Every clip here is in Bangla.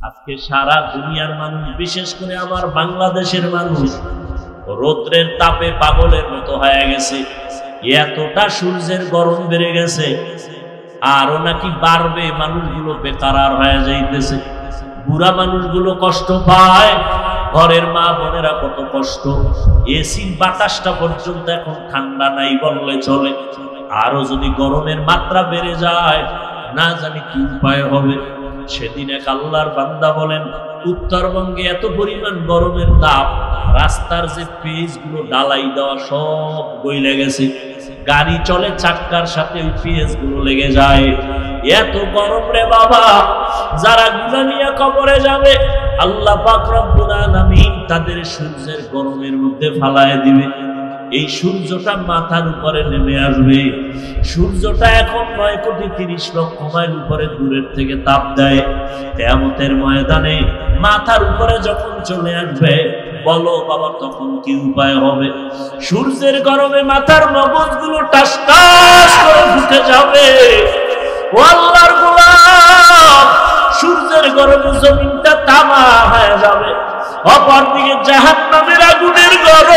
আজকে সারা দুনিয়ার মানুষ, বিশেষ করে আমার বাংলাদেশের মানুষ রৌদ্রের তাপে পাগলের মতো হয়ে গেছে। এতটা সূর্যের গরম বেড়ে গেছে, আরো নাকি বাড়বে। মানুষগুলো বেকারার হয়ে যাইতেছে, বুড়া মানুষগুলো কষ্ট পায়, ঘরের মা বোনেরা কত কষ্ট। এসির বাতাসটা পর্যন্ত এখন ঠান্ডা নাই বললে চলে। আরো যদি গরমের মাত্রা বেড়ে যায়, না জানি কি উপায় হবে। সেদিন এক আল্লাহর বান্দা বলেন, উত্তরবঙ্গে এত পরিমাণ গরমের তাপ, রাস্তার যে পেজ গুলো ডালাই দেওয়া সব গইলে গেছে। গাড়ি চলে চাক্কার সাথে ওই পেজ গুলো লেগে যায়। এত গরম রে বাবা, যারা গুনাহ নিয়ে কবরে যাবে আল্লাহ পাক রব্বুল আলামিন তাদের সূর্যের গরমের মধ্যে ফালায় দিবে। এই সূর্যটা মাথার উপরে নেমে আসবে। সূর্যটা এখন 9,30,00,000 মাইল উপরে দূরের থেকে তাপ দেয়। কিয়ামতের ময়দানে মাথার উপরে যখন চলে আসবে, বলো বাবা তখন কি উপায় হবে? সূর্যের গরমে মাথার মগজগুলো টাস টাস করে ফুটে যাবে। ও আল্লাহর গোলাম, সূর্যের গরমে জমিনটা তামা হয়ে যাবে। অপরদিকে জাহান্নামের আগুনের গরম,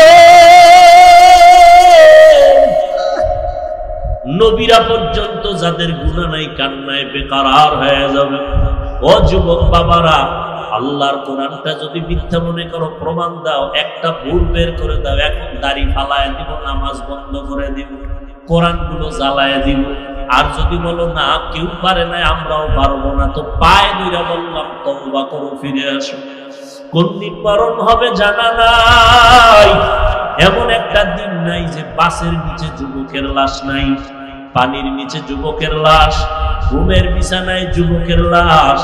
নবীরা পর্যন্ত যাদের গুনাহ নাই কান্নায় বেকারার হয়ে যাবে। ও যুবক বাবারা, আল্লাহর কোরআনটা যদি মিথ্যা মনে করো প্রমাণ দাও, একটা ভুল বের করে দাও, এখন দাড়ি ফালায় দিব, নামাজ বন্ধ করে দিব, কোরআনগুলো জ্বালায় দিব। আর যদি বলো না কেউ পারে না, আমরাও পারবো না, তো পায়ে দুইরা বললাম তওবা করো, ফিরে আসো। কোন দিন মরণ হবে জানা নাই। এমন একটা দিন নাই যে বাসের নিচে যুবকের লাশ নাই, পানির নিচে যুবকের লাশ, ঘুমের বিছানায় যুবকের লাশ।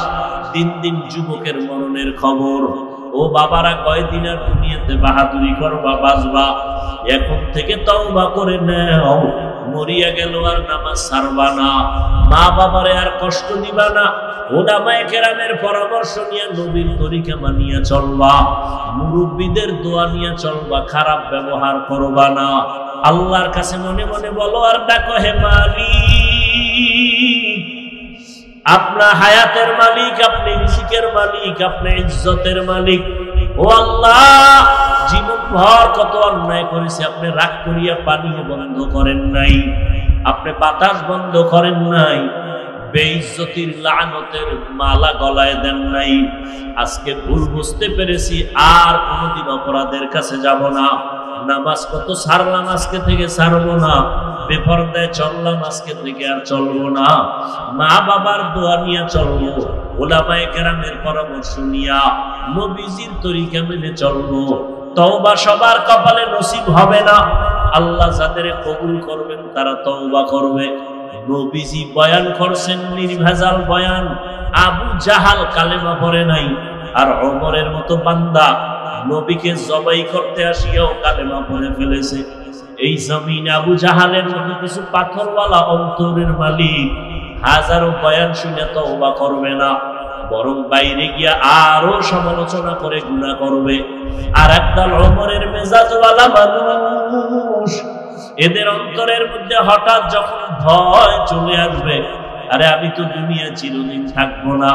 দিন দিন যুবকের মরণের খবর। ও বাবারা, কয়দিন আর দুনিয়াতে বাহাদুরি করবা, বাঁচবা? এখন থেকে তওবা করে নাও। মরিয়া গেল আর নামাজ ছাড়বা না, মা বাবারে আর কষ্ট দিবা না। উলামায়ে কেরামের পরামর্শ নিয়ে নবীর তরিকা মানিয়া চলবা, মুরব্বীদের দোয়া নিয়ে চলবা, খারাপ ব্যবহার করবা না। আল্লাহর কাছে মনে মনে বলো আর ডাকো, হে মালিক, আপনার হায়াতের মালিক, আপনি রিজিকের মালিক, আপনি ইজ্জতের মালিক। ও আল্লাহ, জীবন ভর কত অন্যায় করেছি, আপনি রাগ করিয়া পানি বন্ধ করেন নাই, আপনি বাতাস বন্ধ করেন নাই, বেইজ্জতির লানতের মালা গলায় দেন নাই। আজকে ভুল বুঝতে পেরেছি, আর কোনোদিন অপরাধের কাছে যাব না। নামাজ কত ছাড়লাম, আজকে থেকে ছাড়বো না। বেপরদায় চললাম, আজকে থেকে আর চলবো না। মা বাবার দোয়া নিয়ে চলবো, উলামায়ে কেরামের পরামর্শ নিয়া নবীজির তরিকা মেনে চলবো। তওবা সবার কপালে নসিব হবে না। আল্লাহ যাদের কবুল করবেন তারা তওবা করবে। নবীজি বয়ান করছেন নির্ভেজাল বয়ান। আবু জাহাল কালেমা পড়ে নাই, আর ওমরের মতো বান্দা নবীকে জবাই করতে আসিয়াও কালেমা পড়ে ফেলেছে। এই জমিন আবু জাহালের মতো কিছু পাথরওয়ালা অন্তরের মালিক হাজারো বয়ান শুনে তওবা করবে না, বরং বাইরে গিয়া আরো সমালোচনা করে গুনাহ করবে। আর একদল ওমরের মেজাজওয়ালা মানুষ, এদের অন্তরের মধ্যে হঠাৎ যখন ভয় চলে আসবে, আরে আমি তো দুনিয়া চিরদিন থাকবো না,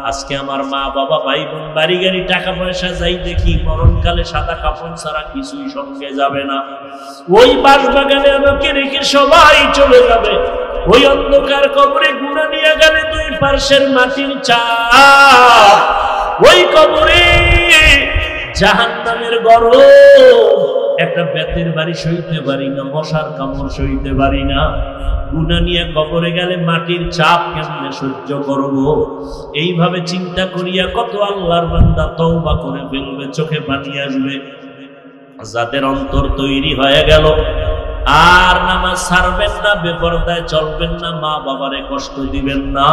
আজকে আমার মা বাবা ভাই বোন বাড়ি গাড়ি টাকা পয়সা যাই দেখি, মরণকালে সাদা কাপড় ছাড়া কিছুই সঙ্গে যাবে না। ওই বাসবাগানে আমাকে রেখে সবাই চলে যাবে। ওই অন্ধকার কবরে গুনাহ নিয়ে গেলে দুই পার্শ্বের মাটির চাপ, ওই কবরে জাহান্নামের গরম, একটা বেতের বাড়ি সইতে পারি না, মশার কামড় সইতে পারি না। গুনাহ নিয়ে কবরে গেলে মাটির চাপ কেমনে সহ্য করব? এইভাবে চিন্তা করিয়া কত আল্লাহর বান্দা তওবা করে ফেলবে, চোখে পানি আসবে। যাদের অন্তর তৈরি হয়ে গেল, আর নামাজ ছাড়বেন না, বেপরদায় চলবেন না, মা বাবারে কষ্ট দিবেন না,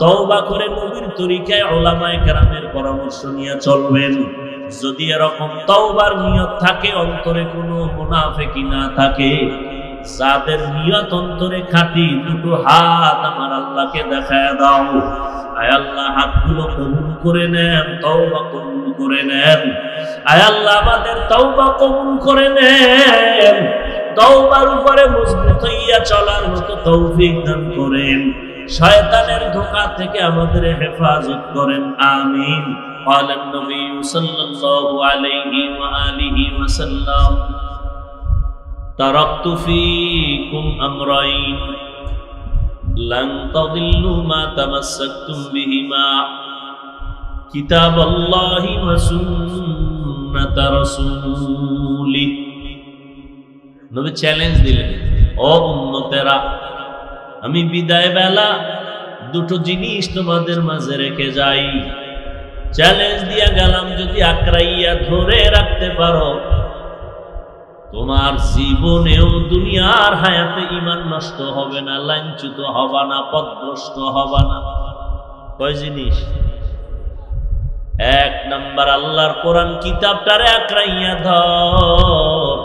তওবা করে নবীর তরিকায় উলামায়ে কেরামের পরামর্শ নিয়ে চলবেন। যদি এরকম তওবার নিয়ত থাকে, অন্তরে কোনো মুনাফিকি না থাকে, যাদের নিয়ত অন্তরে খাঁটি, দুটো হাত আমার আল্লাহকে দেখায় দাও। আয় আল্লাহ, হাতগুলো কবুল করে নেন, তওবা কবুল করে নেন। আয় আল্লাহ, আমাদের তওবা কবুল করে নেন। তওবার উপরে মজবুত হইয়া চলার মতো তৌফিক দান করেন। শয়তানের ধোঁকা থেকে আমাদের হেফাজত করেন, আমিন। قال النبي صلى الله عليه وآله وسلم تركت فيكم أمرين لن تضلوا ما تمسكتم بهما كتاب الله وسنة رسوله। নবী চ্যালেঞ্জ দিলেন, ও উম্মতেরা, আমি বিদায় বেলা দুটো জিনিস তোমাদের মাঝে রেখে যাই। চ্যালেঞ্জ দিয়া গেলাম, যদি আঁকড়াইয়া ধরে রাখতে পারো তোমার জীবনেও দুনিয়ার হায়াতে ঈমান নষ্ট হবে না, লাঞ্ছিত হবে না, পথভ্রষ্ট হবে না। কয় জিনিস? এক নাম্বার, আল্লাহর কোরআন কিতাবটারে আঁকড়াইয়া ধর।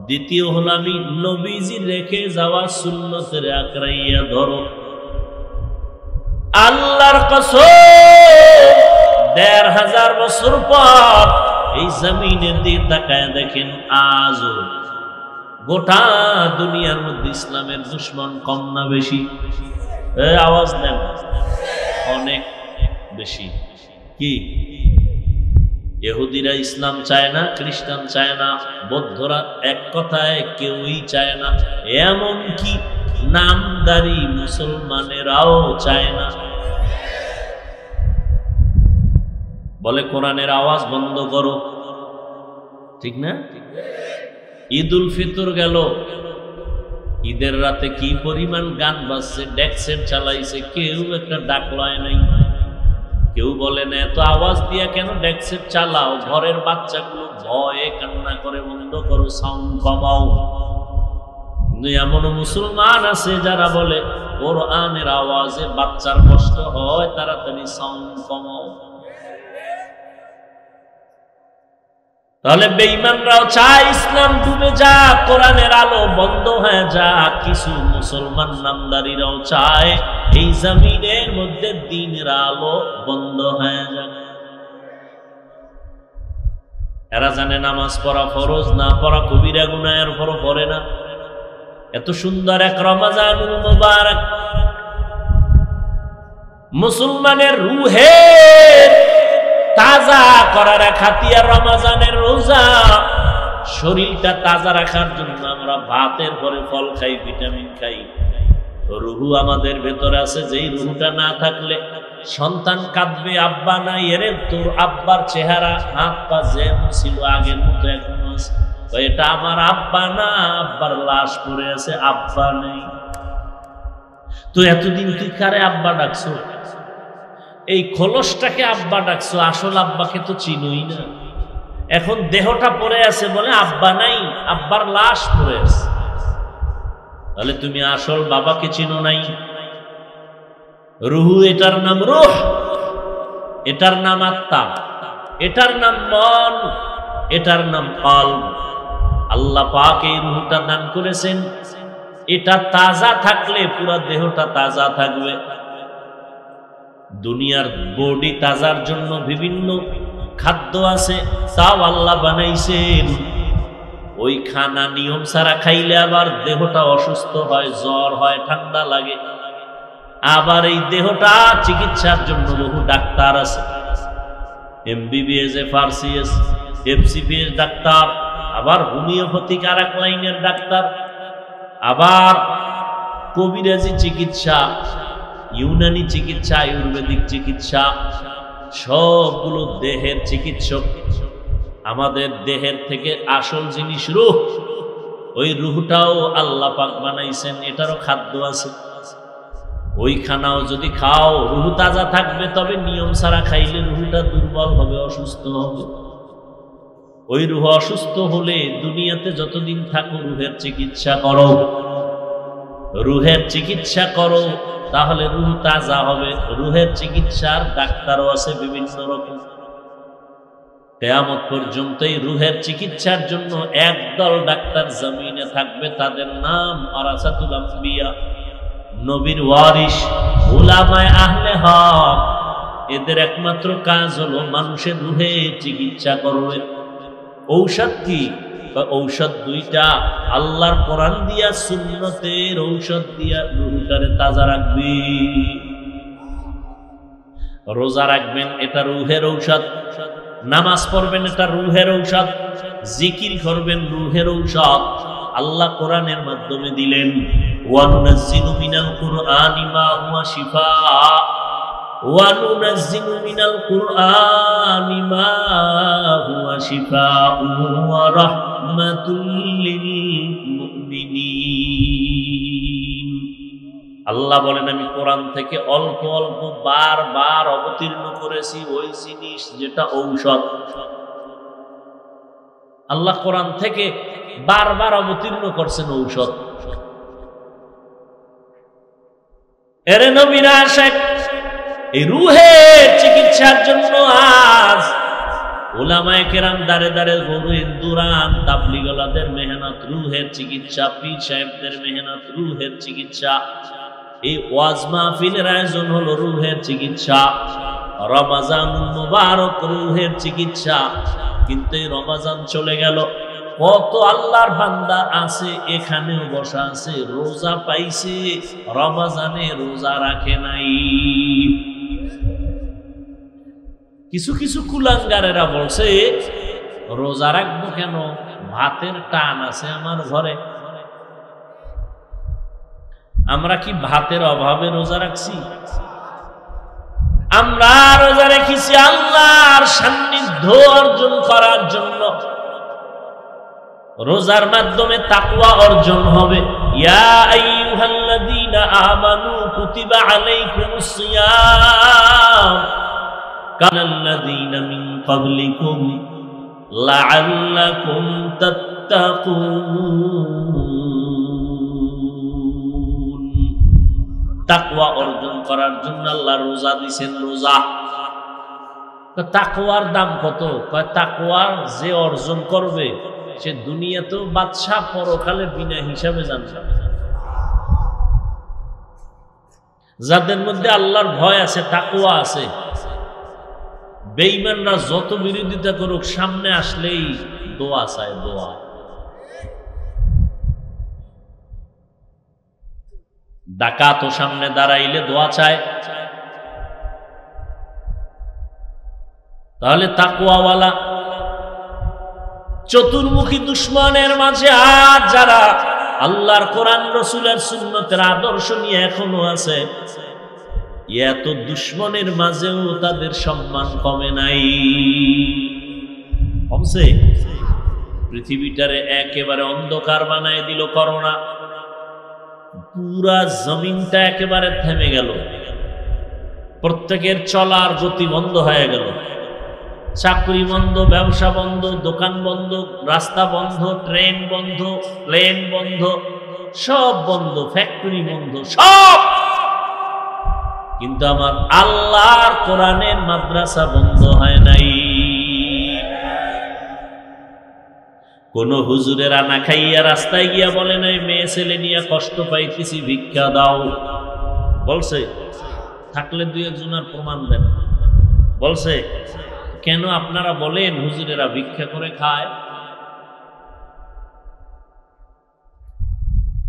দ্বিতীয় হল আমি নবীজি রেখে যাওয়া সুন্নতের আঁকড়াইয়া ধরো। আল্লাহর কসম, ১৫০০ বছর পর এই জমিনের দিকে তাকায় দেখেন, আজও গোটা দুনিয়ার মধ্যে ইসলামের দুশ্মন কম না বেশি? আওয়াজ দেন, অনেক বেশি। কি? ইহুদিরা ইসলাম চায় না, খ্রিস্টান চায় না, বৌদ্ধরা এক কথায় কেউই চায় না, এমনকি নামদারি মুসলমানেরাও চায় না। বলে কোরআনের আওয়াজ বন্ধ করো, ঠিক না? ঈদ উল ফিতর গেল, ঈদের রাতে কি পরিমাণ গান বাজছে, ডেক সেট চালাইছে, কেউ একটা ডাক লয় নাই। কেউ বলে না এত আওয়াজ দিয়া কেন ডেক সেট চালাও, ঘরের বাচ্চাগুলো ভয়ে কান্না করে, বন্ধ করো, সাউন্ড কমাও। কিন্তু এমনও মুসলমান আছে যারা বলে কোরআনের আওয়াজে বাচ্চার কষ্ট হয়, তাড়াতাড়ি সাউন্ড কমাও। তাহলে বেঈমানরাও চায় ইসলাম ডুবে যাক, কোরআনের আলো বন্ধ হয়ে যাক। কিছু মুসলমান নামদারিরাও চায় এই জমিনের মধ্যে দ্বীনের আলো বন্ধ হয়ে যাক। এরা জানে নামাজ পড়া ফরজ, না পড়া কবিরা গুনাহ, এর পরও পড়ে না। এত সুন্দর এক রমজানুল মুবারক, মুসলমানের রুহের তাজা করার খাতিয়া রমজানের রোজা। শরীরটা তাজা রাখার জন্য আমরা ভাতের পরে ফল খাই, ভিটামিন খাই। রুহু আমাদের ভেতরে আছে, যেই রুহুটা না থাকলে সন্তান কাঁদবে, আব্বা নাই, এরে তোর আব্বার চেহারা হাত পা যেন ছিল আগের মতো এখনো আছে, এটা আমার আব্বা না, আব্বার লাশ পড়ে আছে, আব্বা নেই। তো এতদিন তুই কারে আব্বা ডাকছো? এই খোলসটাকে আব্বা ডাকছো, আসল আব্বাকে তো চিনোই না। এখন দেহটা পড়ে আছে বলে আব্বা নাই, আব্বার লাশ পড়ে আছে। তাহলে তুমি আসল বাবাকে চিনো নাই। রুহু, এটার নাম রূহ, এটার নাম আত্মা, এটার নাম মন, এটার নাম কলব। আল্লাহ পাক এই রুহটা দান করেছেন। এটা তাজা থাকলে পুরো দেহটা তাজা থাকবে। দুনিয়ার বডি তাজার জন্য বিভিন্ন খাদ্য আছে, তাও আল্লাহ বানাইছেন। ওই খানা নিয়ম ছাড়া খাইলে আবার দেহটা অসুস্থ হয়, জ্বর হয়, ঠান্ডা লাগে। আবার এই দেহটা চিকিৎসার জন্য বহু ডাক্তার আছে, এমবিবিএস, এফআরসিএস, এফসিপিএস ডাক্তার, আবার হোমিওপ্যাথিক আর এক লাইনের ডাক্তার, আবার কবিরাজি চিকিৎসা, ইউনানি চিকিৎসা, আয়ুর্বেদিক চিকিৎসা, সবগুলো দেহের চিকিৎসক। আমাদের দেহের থেকে আসল জিনিস রূহ, ওই রূহটাও আল্লাহ পাক বানাইছেন, এটারও খাদ্য আছে। ওই খানাও যদি খাও রূহ তাজা থাকবে, তবে নিয়ম ছাড়া খাইলে রূহটা দুর্বল হবে, অসুস্থ হবে। ওই রূহ অসুস্থ হলে দুনিয়াতে যতদিন থাকো রূহের চিকিৎসা করো, রূহের চিকিৎসা করো, তাহলে রূহ তাজা হবে। রূহের চিকিৎসার ডাক্তারও আছে বিভিন্ন রকম। কিয়ামত পর্যন্ত এই রূহের চিকিৎসার জন্য একদল ডাক্তার জমিনে থাকবে, তাদের নাম ওয়ারাসাতুল আম্বিয়া, নবীর ওয়ারিস, উলামায়ে আহলে হক। এদের একমাত্র কাজ হলো মানুষের রূহে চিকিৎসা করবে। ঔষধ কি? ঔষধ দুইটা, আল্লাহর কোরআন দিয়া সুন্নতের ঔষধ দিয়া রুহটারে তাজা রাখবি। রোজা রাখবেন, এটা রুহের ঔষধ। নামাজ পড়বেন, এটা রুহের ঔষধ। জিকির করবেন, রুহের ঔষধ। আল্লাহ কোরআনের মাধ্যমে দিলেন, ওয়ানুনাজ্জিলু মিনাল কুরআনি মা হুয়া শিফা, ওয়ানুনাজ্জিলু মিনাল কুরআনি মা হুয়া শিফাউন ওয়া রাহমাতুল লিল মুমিনিন। আল্লাহ বলেন, আমি কোরআন থেকে অল্প অল্প বারবার অবতীর্ণ করেছি ওই জিনিস যেটা ঔষধ। আল্লাহ কোরআন থেকে বারবার অবতীর্ণ করছেন ঔষধ। এরে নবীরা আশেক, এই রুহের চিকিৎসার জন্য আজ উলামায়ে কেরাম দারে দারে গরুর দুরান, তাবলীগওয়ালাদের মেহনত রুহের চিকিৎসা, পীর সাহেবদের মেহনত রুহের চিকিৎসা। এই ওয়াজ মাহফিলের আয়োজন হলো রুহের চিকিৎসা। রমজানুল মুবারক রুহের চিকিৎসা। কিন্তু এই রমজান চলে গেল, কত আল্লাহর বান্দা আছে এখানেও বসা আছে, রোজা পাইছে, রমজানে রোজা রাখে নাই। কিছু কিছু কুলাঙ্গারেরা বলছে, রোজা রাখবো কেন, ভাতের টান আছে আমার ঘরে। আমরা কি ভাতের অভাবে রোজা রাখছি? আমরা রোজা রেখেছি আল্লাহর সান্নিধ্য অর্জন করার জন্য। রোজার মাধ্যমে তাকওয়া অর্জন হবে। ইয়া আইয়ুহাল্লাযীনা আমানু কুতিবা আলাইকুমুস সিয়াম কাল্লাযীনা মিন ক্বাবলিকুম লাআল্লাকুম তাত্তাকুন। তাকওয়া অর্জন করার জন্য আল্লাহ রোজা দিয়েছেন। রোজা, তাকওয়ার দাম কত? তাকওয়ার যে অর্জন করবে সে দুনিয়াতেও বাদশা, পরকালে বিনা হিসাবে জানবে। যাদের মধ্যে আল্লাহর ভয় আছে, তাকওয়া আছে, বেঈমানরা যত বিরোধিতা করুক সামনে আসলেই দোয়া চায়, দোয়া। ডাকাত সামনে দাঁড়াইলে দোয়া চায়। তাহলে তাকওয়াওয়ালা চতুর্মুখী দুশ্মনের মাঝে আজ যারা আল্লাহর কোরআন রাসূলের সুন্নতের আদর্শ নিয়ে এখনো আছে, এত দুশ্মনের মাঝেও তাদের সম্মান কমে নাই, কমছে। পৃথিবীটারে একেবারে অন্ধকার বানায় দিল করোনা। পুরা জমিনটা একেবারে থেমে গেল। প্রত্যেকের চলার গতি বন্ধ হয়ে গেল। চাকরি বন্ধ, ব্যবসা বন্ধ, দোকান বন্ধ, রাস্তা বন্ধ, ট্রেন বন্ধ, প্লেন বন্ধ, সব বন্ধ, ফ্যাক্টরি বন্ধ, সব। কিন্তু আমার আল্লাহর কোরআনের মাদ্রাসা বন্ধ হয় নাই। কোন হুজুরের আনা খাইয়া রাস্তায় গিয়া বলে নাই, মেয়ে ছেলে নিয়ে কষ্ট পাইতেছি, ভিক্ষা দাও। বলছে? থাকলে দুই একজনের প্রমাণ দেন। বলছে? কেন আপনারা বলেন হুজুরেরা ভিক্ষা করে খায়?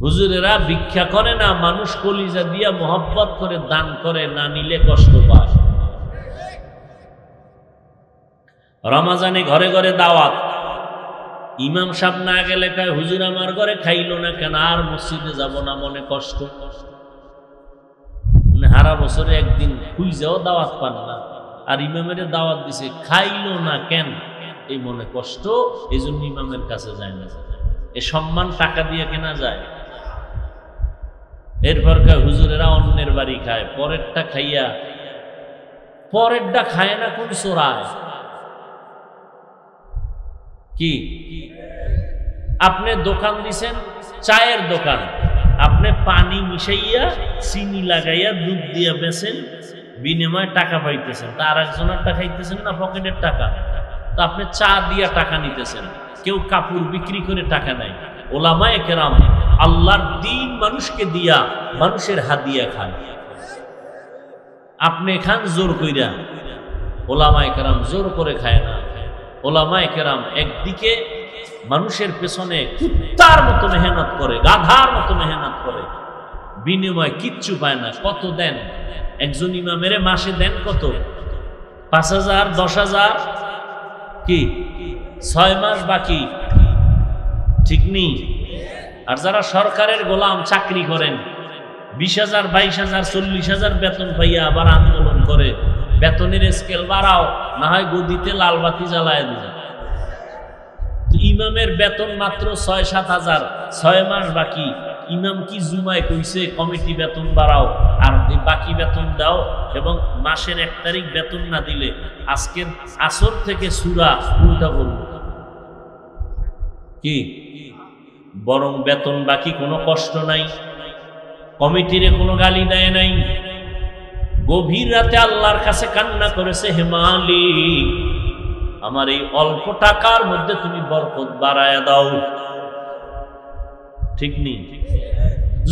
হুজুরেরা ভিক্ষা করে না, মানুষ কলিজা দিয়া মোহব্বত করে দান করে, না নিলে কষ্ট পায়। রমজানে ঘরে ঘরে দাওয়াত, ইমাম সাহেব না গেলে কয় হুজুর আমার ঘরে খাইলো না কেন, আর মসজিদে যাব না, মনে কষ্ট। হারা বছরে একদিন খুঁজেও দাওয়াত পান না, আর ইমামের দাওয়াত দিছে, খাইলো না কেন, এই মনে কষ্ট, এই জন্য ইমামের কাছে যায় না। এ সম্মান টাকা দিয়ে কেনা যায়? এরপর হুজুরেরা অন্যের বাড়ি খায়, পরেরটা খাইয়া, পরেরটা খায় না কোন চোরায়? কি আপনি দোকান দিছেন, চায়ের দোকান, আপনি পানি মিশাইয়া চিনি লাগাইয়া দুধ দিয়া বেচেন, বিনিময়ে টাকা পাইতেছেন। তার একজনেরটা খাইতেছেন না পকেটের টাকা, তো আপনি চা দিয়া টাকা নিতেছেন। কেউ কাপড় বিক্রি করে টাকা নেয়। ওলামায়ে কেরাম আল্লাহর দ্বীন মানুষকে দিয়া মানুষের হাদিয়া খায়। আপনি খান জোর কইরা, ওলামায়ে কেরাম জোর করে খায় না। ওলামায়ে কেরাম একদিকে মানুষের পেছনে কুত্তার মতো মেহনত করে, গাধার মতো মেহনত করে, বিনিময় কিচ্ছু পায় না। কত দেন একজন ইমামের মাসে? দেন কত? 5,000, 10,000, কি 6 মাস বাকি, ঠিক নেই? আর যারা সরকারের গোলাম চাকরি করেন 20,000, 22,000, 40,000 বেতন পাইয়া আবার আন্দোলন করে, বেতনের স্কেল বাড়াও, না হয় গদিতে লাল বাতি জ্বালায় দিন। ইমামের বেতন মাত্র 6-7 হাজার, 6 মাস বাকি। ইমাম কি জুমায় কইছে কমিটি বেতন বাড়াও আর বাকি বেতন দাও, এবং মাসের 1 তারিখ বেতন না দিলে আজকের আসর থেকে সূরা উল্টা বলব কি? বরং বেতন বাকি, কোনো কষ্ট নাই, কমিটিরে কোনো গালি দেয় নাই। গভীর রাতে আল্লাহর কাছে কান্না করেছে, হে মালিক, আমার এই অল্প টাকার মধ্যে তুমি বরকত বাড়ায়া দাও। ঠিক নেই?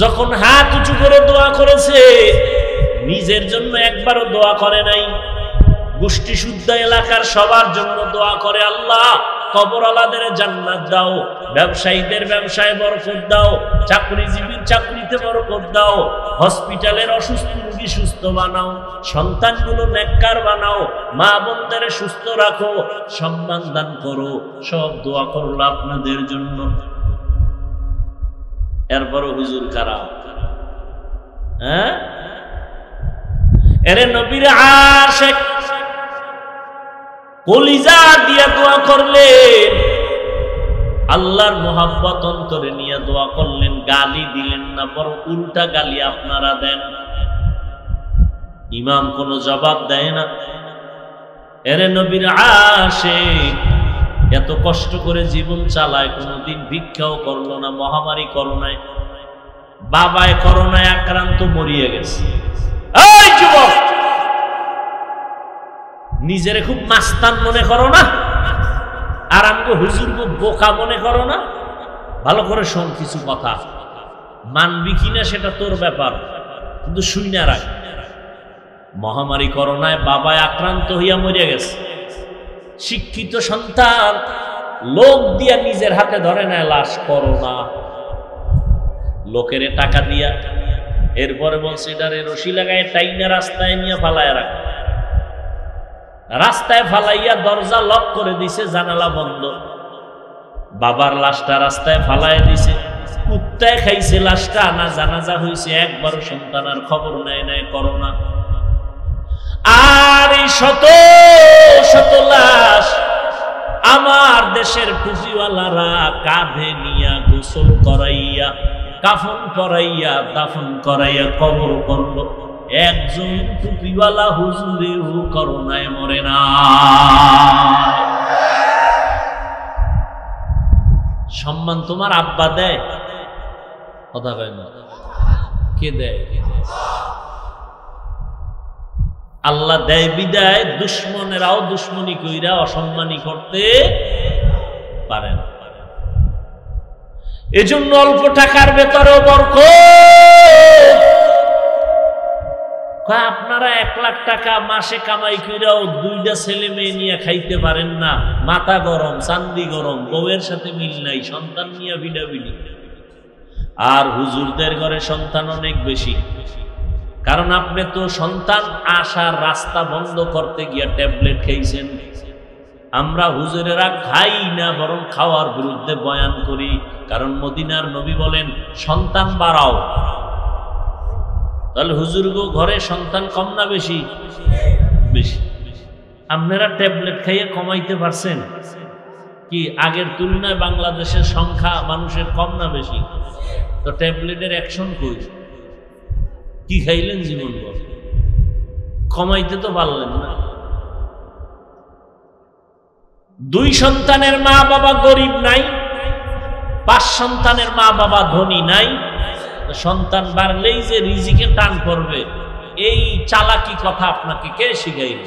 যখন হাত উঁচু করে দোয়া করেছে, নিজের জন্য একবারও দোয়া করে নাই, গোষ্ঠী শুদ্ধ এলাকার সবার জন্য দোয়া করে, আল্লাহ কবরওয়ালাদের জান্নাত দাও, ব্যবসায়ীদের ব্যবসায় বরকত দাও, চাকরিজীবীর চাকরিতে বরকত দাও, হসপিটালের অসুস্থ রোগী সুস্থ বানাও, সন্তানগুলো নেককার বানাও, মা বোনদের সুস্থ রাখো, সম্মান দান করো। সব দোয়া করলো আপনাদের জন্য। এরপরও হুজুর খারাপ, হ্যাঁ? এরে নবীর আশিক কলিজা দিয়া দোয়া করলেন, আল্লাহর মোহাব্বত অন্তরে নিয়ে দোয়া করলেন, গালি দিলেন না, বরং উল্টা গালি আপনারা দেন। ইমাম কোনো জবাব দেয় না। এরে নবীর আশিক এত কষ্ট করে জীবন চালায়, কোনোদিন ভিক্ষাও করলো না। মহামারী করোনায়, বাবায় করোনায় আক্রান্ত, মরিয়ে গেছে। এই যুবক, নিজেরে খুব মাস্তান মনে করো না, আর আমাকে হুজুর বোকা মনে করো না। ভালো করে শোন কিছু কথা, মানবি কিনা সেটা তোর ব্যাপার, কিন্তু শুই না রাখ। মহামারী করোনায় বাবায় আক্রান্ত হইয়া মরিয়া গেছে। শিক্ষিত সন্তান লোক দিয়া নিজের হাতে ধরে নেয় লাশ, করোনা, লোকের টাকা দিয়া। এরপরে বলছে এটারে রশি লাগায় টাইনা রাস্তায় নিয়ে ফালায় রাখ। রাস্তায় ফালাইয়া দরজা লক করে দিছে, জানালা বন্ধ। বাবার লাশটা রাস্তায় ফালাইয়া দিছে, কুত্তায় খাইছে লাশটা, না জানাজা হয়েছে, একবারও সন্তান আর খবর নেয় নাই। করোনা। আর এই শত শত লাশ আমার দেশের পুঁজিওয়ালারা কাঁধে নিয়া গোসল করাইয়া, কাফন করাইয়া, দাফন করাইয়া কবর করলো। একজন টুপিওয়ালা হুজুরেও করোনায় মরে না। সম্মান তোমার আব্বা দেয়? কথা কয় না। কে দেয়? আল্লাহ দেয় বিদায় দুশ্মনেরাও দুশ্মনী কইরা অসম্মানী করতে পারেন। এজন্য অল্প টাকার ভেতরেও বরকত। আপনারা 1 লাখ টাকা মাসে কামাই কইরাও 2টা ছেলে মেয়ে নিয়ে খাইতে পারেন না, মাথা গরম, চান্দি গরম, বউয়ের সাথে মিল নাই, সন্তান নিয়ে ভিড়াভিড়ি। আর হুজুরদের ঘরে সন্তান অনেক বেশি, কারণ আপনি তো সন্তান আসার রাস্তা বন্ধ করতে গিয়া ট্যাবলেট খাইছেন। আমরা হুজুরেরা খাই না, বরং খাওয়ার বিরুদ্ধে বয়ান করি, কারণ মদিনার নবী বলেন সন্তান বাড়াও। তাহলে হুজুর গো ঘরে সন্তান কম না বেশি? বেশি। আপনারা ট্যাবলেট খাইয়ে কমাইতে পারছেন কি? আগের তুলনায় বাংলাদেশের সংখ্যা মানুষের কম না বেশি? তো ট্যাবলেটের অ্যাকশন কই? কি খাইলেন জীবন ভর? কমাইতে তো পারলেন না। 2 সন্তানের মা বাবা গরিব নাই, 5 সন্তানের মা বাবা ধনী নাই। সন্তান বাড়লেই যে রিজিকে টান পড়বে, এই চালাকি কথা আপনাকে কে শিখাইল?